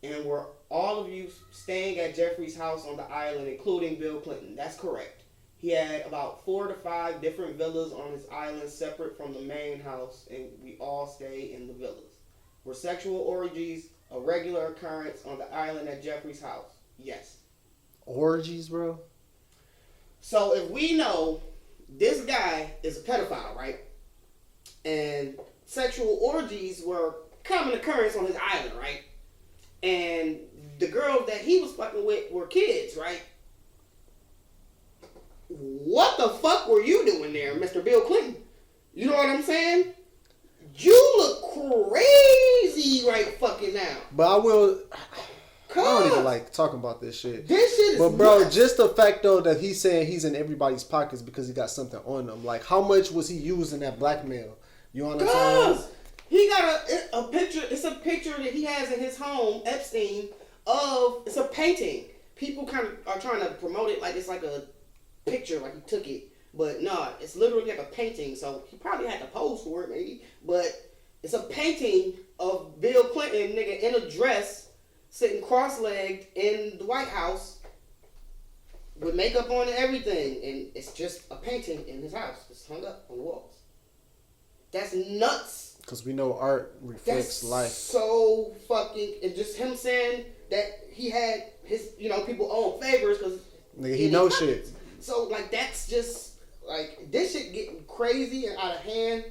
And were all of you staying at Jeffrey's house on the island, including Bill Clinton? That's correct. He had about 4 to 5 different villas on his island separate from the main house, and we all stay in the villas. Were sexual orgies a regular occurrence on the island at Jeffrey's house? Yes. Orgies, bro? So if we know this guy is a pedophile, right? And sexual orgies were common occurrence on his island, right? And the girls that he was fucking with were kids, right? What the fuck were you doing there, Mr. Bill Clinton? You know what I'm saying? You look crazy right fucking now. But I don't even like talking about this shit. This shit is But bro, nuts. just the fact though that he's saying he's in everybody's pockets because he got something on them. Like, how much was he using that blackmail? You know what I'm saying? He got a picture. It's a picture that he has in his home, Epstein, of, it's a painting. People kind of are trying to promote it like it's like a picture, like he took it. But nah, it's literally like a painting. So he probably had to pose for it maybe. But it's a painting of Bill Clinton, nigga, in a dress, sitting cross-legged in the White House with makeup on and everything. And it's just a painting in his house. It's hung up on the walls. That's nuts. Because we know art reflects life. So fucking, and just him saying that he had his, people owe him favors because he knows shit. So like that's just like this shit getting crazy and out of hand.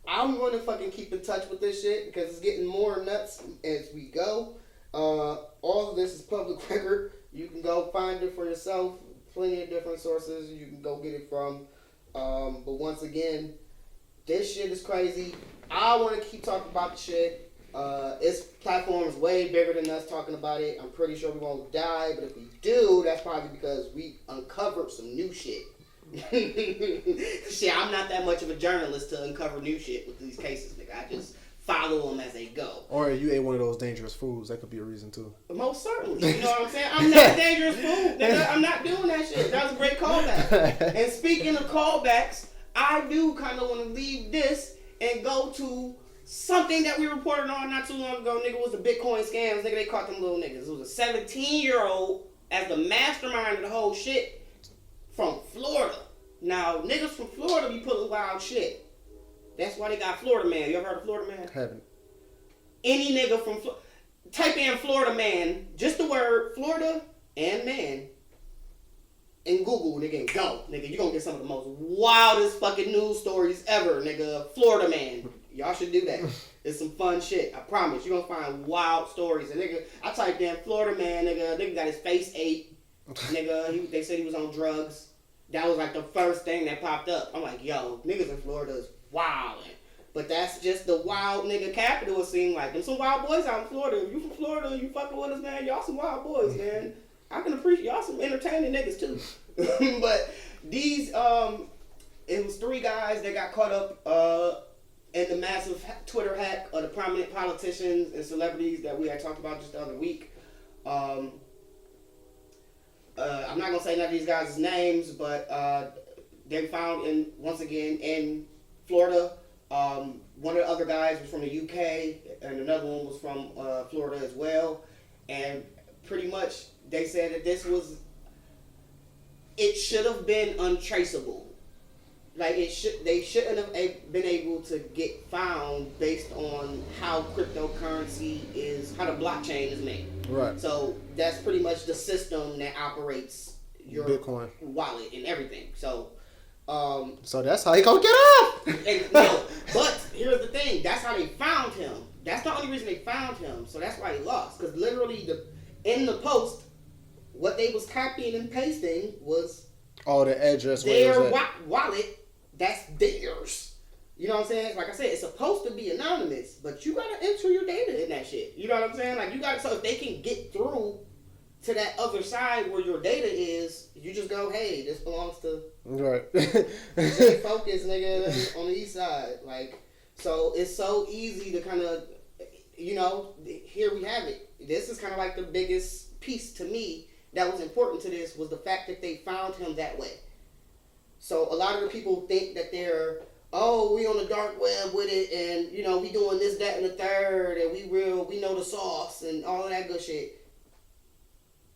I'm going to fucking keep in touch with this shit because it's getting more nuts as we go. All of this is public record. You can go find it for yourself. Plenty of different sources you can go get it from. But once again, this shit is crazy. I want to keep talking about the shit. Its platform is way bigger than us talking about it. I'm pretty sure we won't die, but if we do, that's probably because we uncovered some new shit. Shit, I'm not that much of a journalist to uncover new shit with these cases, nigga. I just follow them as they go. Or you ate one of those dangerous foods. That could be a reason too. Most certainly. You know what I'm saying? I'm not a dangerous fool, nigga. I'm not doing that shit. That was a great callback. And speaking of callbacks, I do kind of want to leave this and go to something that we reported on not too long ago, nigga, was the Bitcoin scams. Nigga, they caught them little niggas. It was a 17-year-old as the mastermind of the whole shit from Florida. Now, niggas from Florida be pulling wild shit. That's why they got Florida Man. You ever heard of Florida Man? Haven't. Any nigga from Florida. Type in Florida Man, just the word Florida and man, in Google, nigga, and go. Nigga, you're gonna get some of the most wildest fucking news stories ever, nigga. Florida Man. Y'all should do that. It's some fun shit. I promise. You're gonna find wild stories. And nigga, I typed in Florida man, nigga got his face ate. Nigga, they said he was on drugs. That was like the first thing that popped up. I'm like, yo, niggas in Florida is wildin'. But that's just the wild nigga capital, it seemed like. There's some wild boys out in Florida. If you from Florida, you fucking with us, man. Y'all some wild boys, man. I can appreciate y'all some entertaining niggas too. But these, it was 3 guys that got caught up in the massive Twitter hack of the prominent politicians and celebrities that we had talked about just the other week. I'm not gonna say none of these guys' names, but they found once again in Florida. One of the other guys was from the UK, and another one was from Florida as well. And pretty much they said that it should have been untraceable. Like they shouldn't have been able to get found based on how cryptocurrency is, how the blockchain is made. Right. So that's pretty much the system that operates your Bitcoin wallet and everything. So that's how he gonna get off. No, but here's the thing. That's how they found him. That's the only reason they found him. So that's why he lost. Because literally, in the post, what they was copying and pasting was the address. Their wallet. That's theirs. You know what I'm saying? Like I said, it's supposed to be anonymous, but you gotta enter your data in that shit. You know what I'm saying? Like you gotta. So if they can get through to that other side where your data is, you just go, hey, this belongs to Focuz, nigga, on the east side. Like, so it's so easy to kind of, here we have it. This is kind of like the biggest piece to me that was important to this was the fact that they found him that way. So a lot of the people think that they're, we on the dark web with it, and, we doing this, that, and the third, and we know the sauce, and all of that good shit.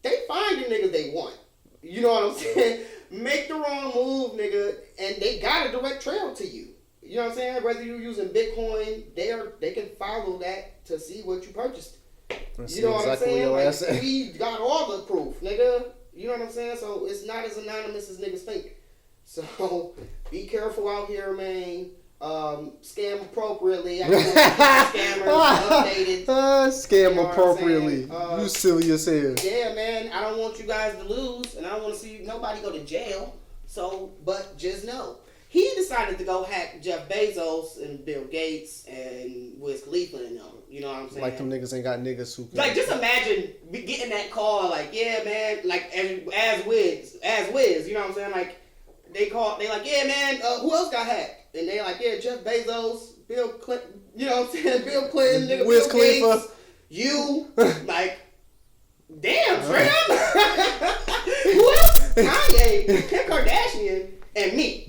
They find the niggas they want. You know what I'm saying? Make the wrong move, nigga, and they got a direct trail to you. You know what I'm saying? Whether you're using Bitcoin, they can follow that to see what you purchased. You know what I'm saying? Like, we got all the proof, nigga. You know what I'm saying? So it's not as anonymous as niggas think. So be careful out here, man. Scam appropriately. I scammers updated. Scam appropriately. You silly as hell. Yeah, man. I don't want you guys to lose, and I don't want to see nobody go to jail. So, but just know, he decided to go hack Jeff Bezos and Bill Gates and Wiz Khalifa and them. You know what I'm saying? Like them niggas ain't got niggas who can. Like, just imagine getting that call, like, yeah, man, like, as Wiz, you know what I'm saying? Like, they like, yeah, man, who else got hacked? And they like, yeah, Jeff Bezos, Bill Clinton, you know what I'm saying? Bill Clinton, nigga, Wiz Bill Khalifa. Gates, you, like, damn, Trim. Who else? Kanye, Kim Kardashian, and me.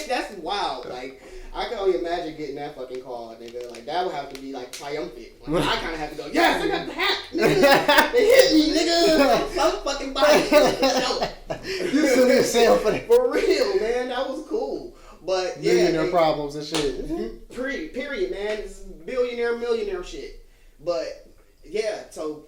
That's wild. Like, I can only imagine getting that fucking call, nigga. Like, that would have to be, like, triumphant. Like, I kind of have to go, yes, I got the hack, nigga. They hit me, nigga. I'm so fucking body. You silly as hell for that. For real, man. That was cool. But, yeah. Millionaire problems and shit. Period, man. It's millionaire shit. But, yeah, so,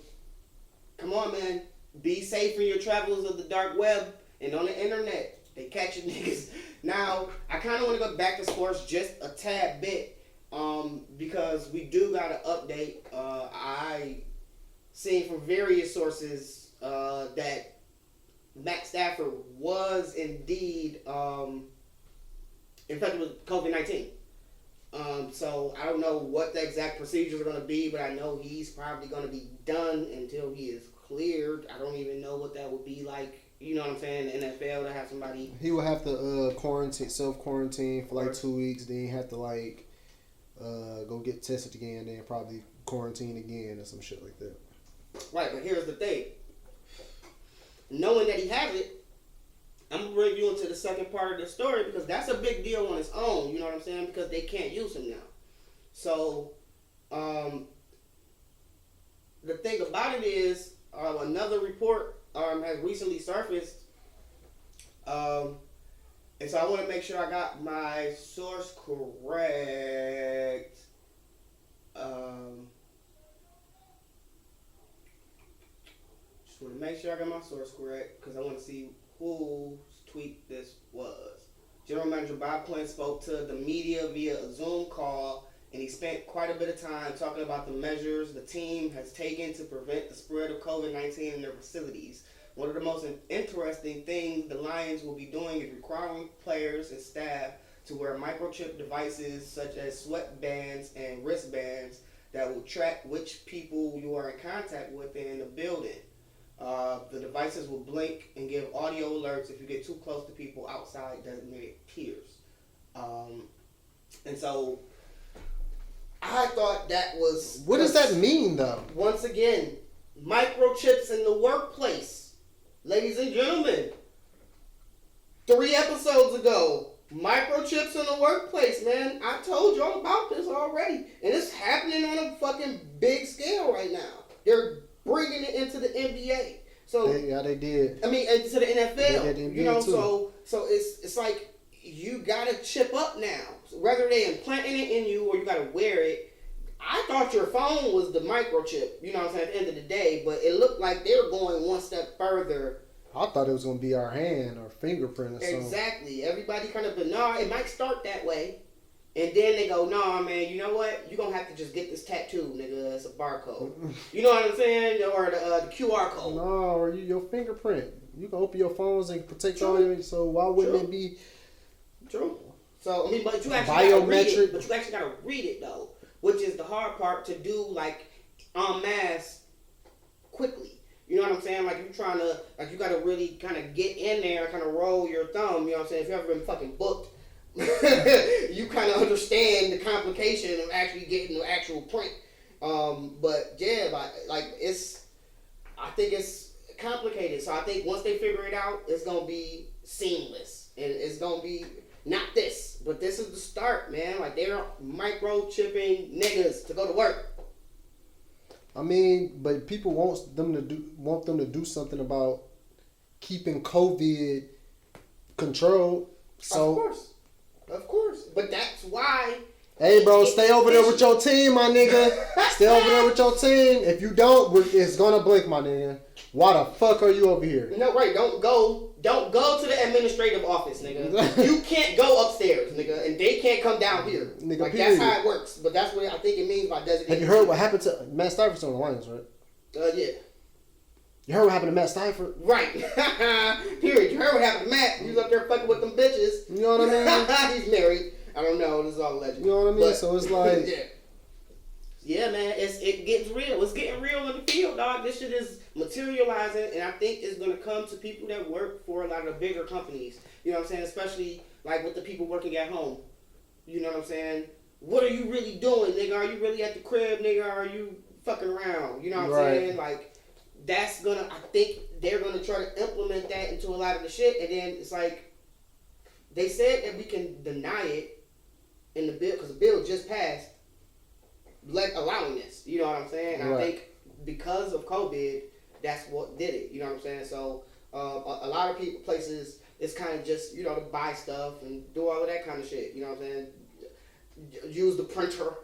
come on, man. Be safe in your travels of the dark web and on the internet. They catching niggas. Now, I kind of want to go back to sports just a tad bit because we do got to update. I seen from various sources that Matt Stafford was indeed infected with COVID-19. So I don't know what the exact procedures are going to be, but I know he's probably going to be done until he is cleared. I don't even know what that would be like. You know what I'm saying? The NFL to have somebody. He would have to self-quarantine for like 2 weeks. Then he have to like go get tested again. Then probably quarantine again or some shit like that. Right, but here's the thing. Knowing that he has it, I'm going to bring you into the second part of the story because that's a big deal on its own. You know what I'm saying? Because they can't use him now. So, the thing about it is, another report has recently surfaced, and so I want to make sure I got my source correct. Just want to make sure I got my source correct because I want to see whose tweet this was. General Manager Bob Quinn spoke to the media via a Zoom call, and he spent quite a bit of time talking about the measures the team has taken to prevent the spread of COVID-19 in their facilities. One of the most interesting things the Lions will be doing is requiring players and staff to wear microchip devices such as sweatbands and wristbands that will track which people you are in contact with in the building. The devices will blink and give audio alerts if you get too close to people outside designated tiers. And so I thought that was... What does that mean, though? Once again, microchips in the workplace. Ladies and gentlemen, 3 episodes ago, microchips in the workplace, man. I told y'all about this already. And it's happening on a fucking big scale right now. They're bringing it into the NBA. So yeah, they did. I mean, into the NFL. They did you know, too. so it's like you gotta chip up now. So whether they implanting it in you or you gotta wear it. I thought your phone was the microchip. You know what I'm saying? At the end of the day, but it looked like they were going one step further. I thought it was gonna be our hand or fingerprint or something. Exactly. Everybody kind of, but no, it might start that way. And then they go, nah, man, you know what? You're going to have to just get this tattoo, nigga. It's a barcode. You know what I'm saying? Or the QR code. No, or your fingerprint. You can open your phones and protect all your... So why wouldn't it be... True. So, I mean, but you actually got to read it. Biometric. But you actually got to read it, though. Which is the hard part to do, like, en masse quickly. You know what I'm saying? Like, you're trying to... Like, you got to really kind of get in there and kind of roll your thumb. You know what I'm saying? If you've ever been fucking booked, you kind of understand the complication of actually getting the actual print. But yeah, like I think it's complicated. So I think once they figure it out, it's gonna be seamless, and it's gonna be not this, but this is the start, man. Like they're microchipping niggas to go to work. I mean, but people want them to do something about keeping COVID controlled. So. Of course. But that's why... Hey, bro, stay over there with your team, my nigga. Stay over there with your team. If you don't, it's going to blink, my nigga. Why the fuck are you over here? No, right. Don't go to the administrative office, nigga. You can't go upstairs, nigga. And they can't come down here. Nigga, like, period. That's how it works. But that's what I think it means by designated. Have you heard what happened to Matt Stafford's on the Lions, right? Yeah. You heard what happened to Matt Stafford? Right. Period. You heard what happened to Matt. He was up there fucking with them bitches. You know what I mean? He's married. I don't know. This is all legend. You know what I mean? But, so it's like... Yeah, man. It gets real. It's getting real in the field, dog. This shit is materializing, and I think it's going to come to people that work for a lot of the bigger companies. You know what I'm saying? Especially, like, with the people working at home. You know what I'm saying? What are you really doing, nigga? Are you really at the crib, nigga? Are you fucking around? You know what I'm saying? Like... I think they're gonna try to implement that into a lot of the shit, and then it's like they said that we can deny it in the bill because the bill just passed, allowing this. You know what I'm saying? Right. I think because of COVID, that's what did it. You know what I'm saying? So a lot of places, it's kind of just to buy stuff and do all of that kind of shit. You know what I'm saying? Use the printer.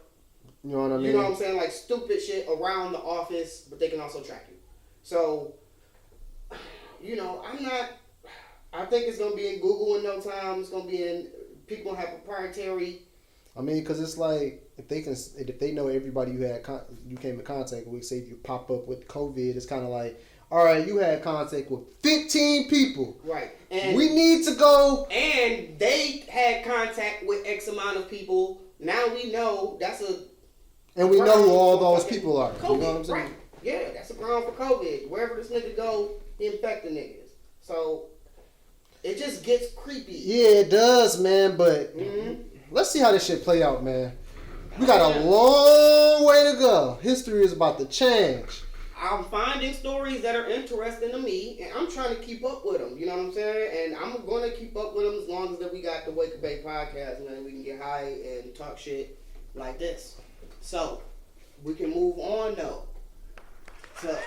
You know what I mean? You know what I'm saying? Like stupid shit around the office, but they can also track you. So, I think it's going to be in Google in no time. It's going to be in, people have proprietary. I mean, because it's like, if they know everybody you came in contact with, say if you pop up with COVID, it's kind of like, all right, you had contact with 15 people. Right. And we need to go. And they had contact with X amount of people. Now we know that's a... And we know who all those people are. COVID, you know what I'm saying? Right. Yeah, that's a ground for COVID. Wherever this nigga go, he infect the niggas. So, it just gets creepy. Yeah, it does, man. But let's see how this shit play out, man. We got a long way to go. History is about to change. I'm finding stories that are interesting to me, and I'm trying to keep up with them. You know what I'm saying? And I'm going to keep up with them as long as that we got the Wake Up Bay podcast, man. We can get high and talk shit like this. So, we can move on, though. So,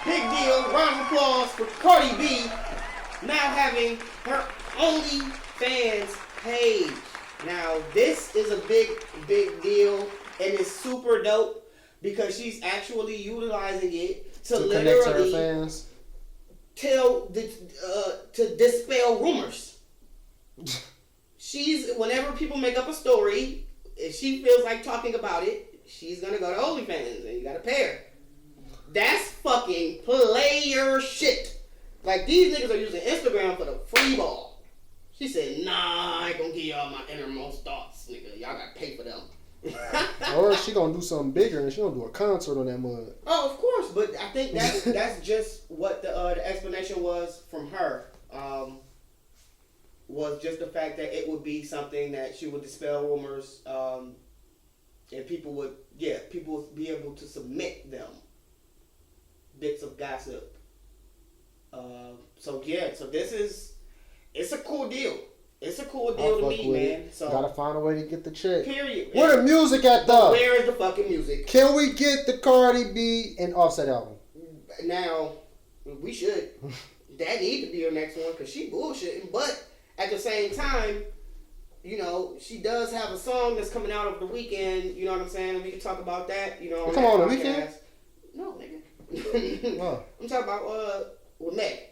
big deal. Round of applause for Cardi B now having her OnlyFans page. Now, this is a big deal, and it's super dope because she's actually utilizing it to literally to dispel rumors. Whenever people make up a story, if she feels like talking about it, she's gonna go to OnlyFans and you gotta pay her. That's fucking player shit. Like, these niggas are using Instagram for the free ball. She said, nah, I ain't gonna give y'all my innermost thoughts, nigga. Y'all gotta pay for them. Or she gonna do something bigger and she gonna do a concert on that mud. Oh, of course, but I think that's just what the explanation was from her. Was just the fact that it would be something that she would dispel rumors, and people would be able to submit them bits of gossip. So it's a cool deal. It's a cool deal to me, man. So gotta find a way to get the check. Period. Where the music at though? Where is the fucking music? Can we get the Cardi B and Offset album? Now, we should. That need to be her next one because she bullshitting. But at the same time, you know, she does have a song that's coming out over the weekend. You know what I'm saying? And we can talk about that. You know, come on the weekend? No, nigga. Oh. I'm talking about with Meg.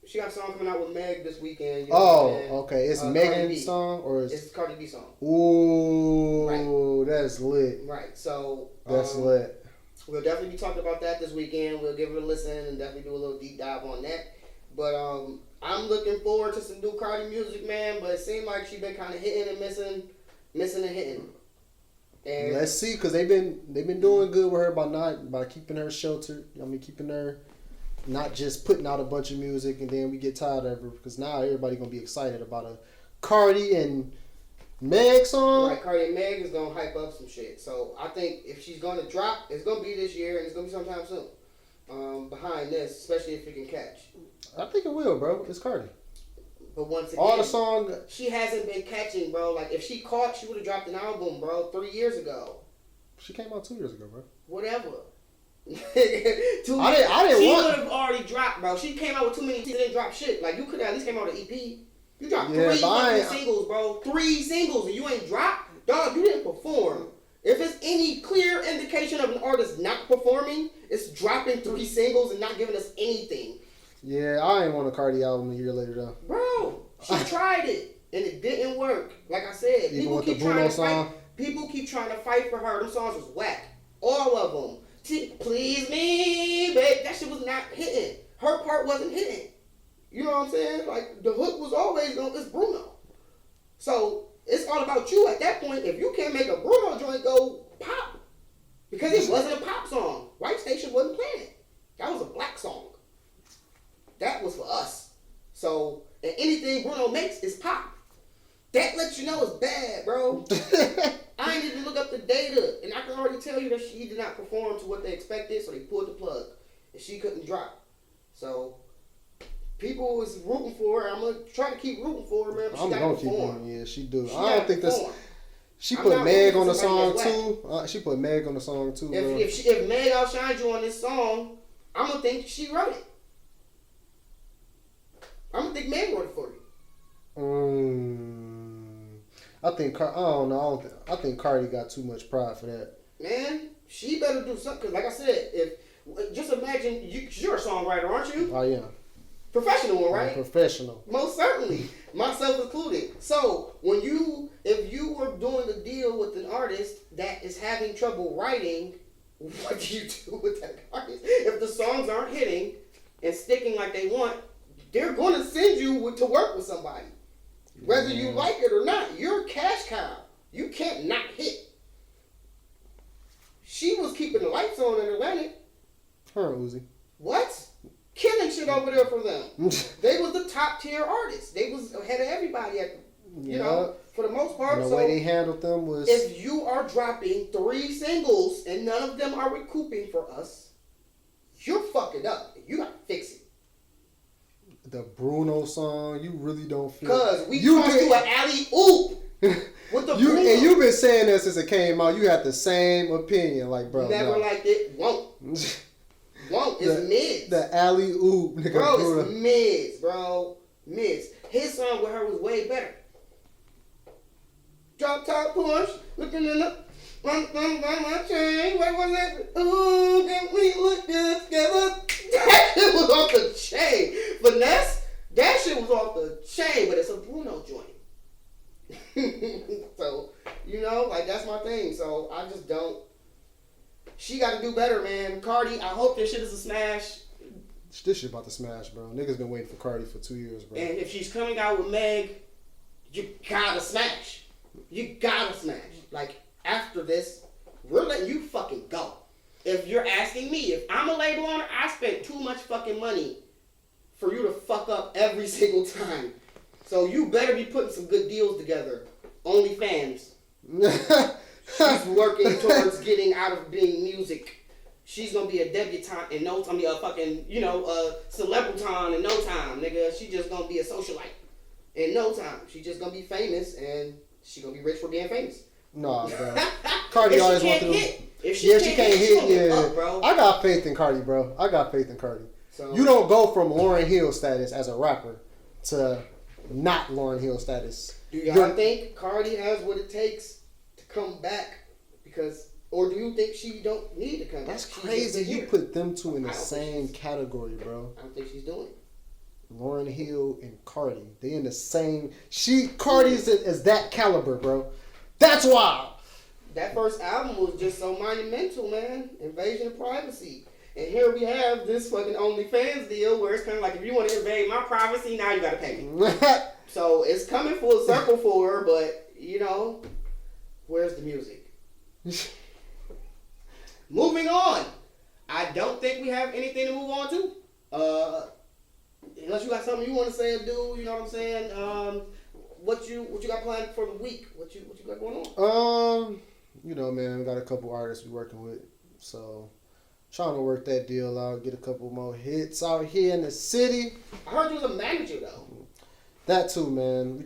She got a song coming out with Meg this weekend. You know okay. It's Megan's song or it's Cardi B song. Ooh, right. That's lit. Right. So that's lit. We'll definitely be talking about that this weekend. We'll give it a listen and definitely do a little deep dive on that. But I'm looking forward to some new Cardi music, man. But it seemed like she's been kind of hitting and missing and hitting. And let's see, cause they've been doing good with her by keeping her sheltered. I mean, keeping her not just putting out a bunch of music and then we get tired of her. Because now everybody gonna be excited about a Cardi and Meg song. Right, Cardi and Meg is gonna hype up some shit. So I think if she's gonna drop, it's gonna be this year and it's gonna be sometime soon. Behind this, especially if it can catch. I think it will, bro. It's Cardi. But once again, all the songs she hasn't been catching, bro. Like if she caught, she would have dropped an album, bro, 3 years ago. She came out 2 years ago, bro. Whatever. I didn't she would have already dropped, bro. She came out with too many. She didn't drop shit. Like you could have at least came out with an EP. You dropped 3 fucking singles, bro. 3 singles, and you ain't dropped, dog. You didn't perform. If it's any clear indication of an artist not performing, it's dropping 3 singles and not giving us anything. Yeah, I ain't want a Cardi album a year later though. Bro, she tried it and it didn't work. Like I said, people keep trying to fight. People keep trying to fight for her. Them songs was whack. All of them. Please me, babe. That shit was not hitting. Her part wasn't hitting. You know what I'm saying? Like the hook was always it's Bruno. So it's all about you at that point. If you can't make a Bruno joint go pop, because it wasn't a pop song. White Station wasn't playing it. That was a black song. That was for us. So, and anything Bruno makes is pop. That lets you know it's bad, bro. I ain't even look up the data, and I can already tell you that she did not perform to what they expected, so they pulled the plug, and she couldn't drop. So, people was rooting for her. I'm gonna try to keep rooting for her, man. But she gotta perform. Yeah, she do. I don't think that's. She put Meg on the song too. She put Meg on the song too. If Meg outshines you on this song, I'm gonna think she wrote it. I'm gonna think Meg wrote it for you. I think I don't know. I think Cardi got too much pride for that. Man, she better do something. Cause like I said, just imagine you're a songwriter, aren't you? I am. Professional one, right? I'm professional. Most certainly, myself included. So if you were doing a deal with an artist that is having trouble writing, what do you do with that artist? If the songs aren't hitting and sticking like they want, they're going to send you to work with somebody. Whether you like it or not, you're a cash cow. You can't not hit. She was keeping the lights on in Atlantic. Her and Uzi. What? Killing shit over there for them. They was the top tier artists. They was ahead of everybody you know, for the most part. And the way they handled them was... If you are dropping 3 singles and none of them are recouping for us, you're fucking up. You gotta fix it. The Bruno song, you really don't feel... Because we turned to an alley-oop with the Bruno. And you've been saying that since it came out. You had the same opinion. Like, bro, never liked it. Won't. It's mids. The alley-oop. Nigga, bro, it's mids, bro. Mids. His song with her was way better. Drop top push, looking in the... my chain. What was it? Ooh, can we look good together? That shit was off the chain. Finesse, that shit was off the chain, but it's a Bruno do better, man. Cardi, I hope this shit is a smash. This shit about to smash, bro. Niggas been waiting for Cardi for 2 years, bro. And if she's coming out with Meg, you gotta smash. You gotta smash. Like, after this, we're letting you fucking go. If you're asking me, if I'm a label owner, I spent too much fucking money for you to fuck up every single time. So you better be putting some good deals together. OnlyFans. She's working towards getting out of being music. She's gonna be a debutante in no time. A fucking, a celebriton in no time, nigga. She just gonna be a socialite in no time. She just gonna be famous and she gonna be rich for being famous. Nah, bro. Cardi always want to. If she can't hit, up, bro. I got faith in Cardi, bro. I got faith in Cardi. So, you don't go from Lauryn Hill status as a rapper to not Lauryn Hill status. Do y'all think Cardi has what it takes to come back? Or do you think she don't need to come back? That's crazy. You put them two in the same category, bro. I don't think she's doing it. Lauryn Hill and Cardi. They in the same. Cardi is that caliber, bro. That's wild. That first album was just so monumental, man. Invasion of privacy. And here we have this fucking OnlyFans deal where it's kind of like, if you want to invade my privacy, now you got to pay me. So it's coming full circle for her, but, where's the music? Moving on. I don't think we have anything to move on to. Unless you got something you want to say or do, you know what I'm saying? What you got planned for the week? What you got going on? Man, we got a couple artists we working with, so trying to work that deal out, get a couple more hits out here in the city. I heard you was a manager though. That too, man.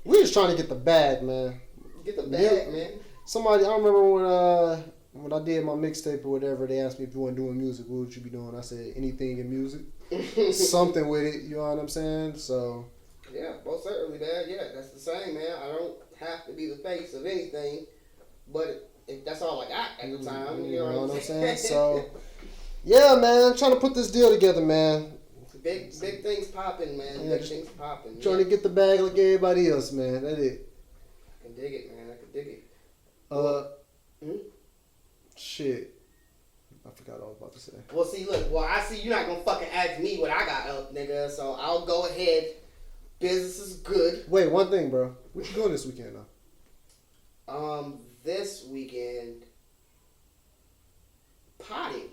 We just trying to get the bag, man. Get the bag, man. Somebody, I remember when I did my mixtape or whatever, they asked me if you weren't doing music, what would you be doing? I said anything in music, something with it. You know what I'm saying? So. Yeah, most certainly, man. Yeah, that's the same, man. I don't have to be the face of anything, but if that's all I got at the time. You know what I'm saying? So, yeah, man, trying to put this deal together, man. Big things popping, man. Yeah, big things popping. Trying to get the bag like everybody else, man. That's it. I can dig it, man. I can dig it. Shit. I forgot all I was about to say. Well, see, look. Well, I see you're not gonna fucking ask me what I got up, nigga. So I'll go ahead. Business is good. Wait, one thing, bro. What you doing this weekend, though? This weekend, potting.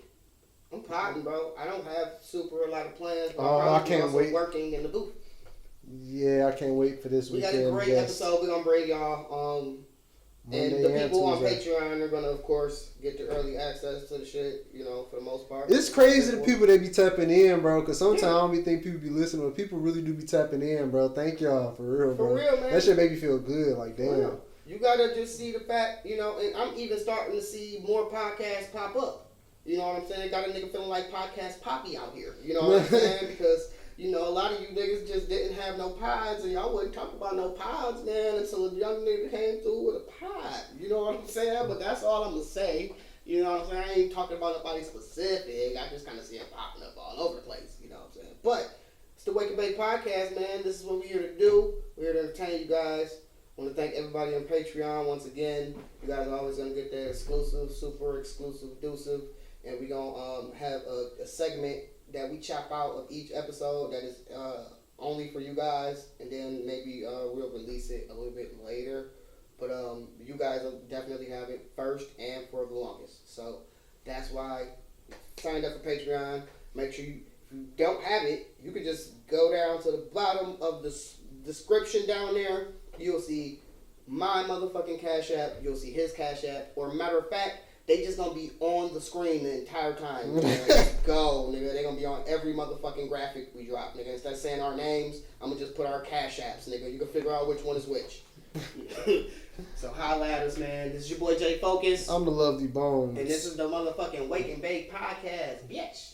I'm potting, bro. I don't have a lot of plans. But I can't wait. Working in the booth. Yeah, I can't wait for this weekend. We got a great episode. We're gonna bring y'all. And the people on Patreon are gonna, of course, get the early access to the shit. For the most part. It's crazy the people that be tapping in, bro. Because sometimes I don't be think people be listening, but people really do be tapping in, bro. Thank y'all for real, bro. For real, man. That shit make me feel good. Like damn. You gotta just see the fact, and I'm even starting to see more podcasts pop up. You know what I'm saying? Got a nigga feeling like Podcast Poppy out here. You know what I'm saying? Because, a lot of you niggas just didn't have no pods, and y'all wouldn't talk about no pods, man, until a young nigga came through with a pod. You know what I'm saying? But that's all I'm going to say. You know what I'm saying? I ain't talking about nobody specific. I just kind of see it popping up all over the place. You know what I'm saying? But it's the Wake and Bake Podcast, man. This is what we're here to do. We're here to entertain you guys. I want to thank everybody on Patreon once again. You guys are always going to get that exclusive, super exclusive, deucive. And we're going to have a segment that we chop out of each episode that is only for you guys. And then maybe we'll release it a little bit later. But you guys will definitely have it first and for the longest. So that's why signed up for Patreon. Make sure if you don't have it, you can just go down to the bottom of the description down there. You'll see my motherfucking Cash App. You'll see his Cash App. Or matter of fact, they just gonna be on the screen the entire time. Let's go, nigga. They gonna be on every motherfucking graphic we drop, nigga. Instead of saying our names, I'm gonna just put our Cash Apps, nigga. You can figure out which one is which. So holla at us, man. This is your boy J. Focuz. I'm the Lovely Bones. And this is the motherfucking Wake and Bake Podcast, bitch.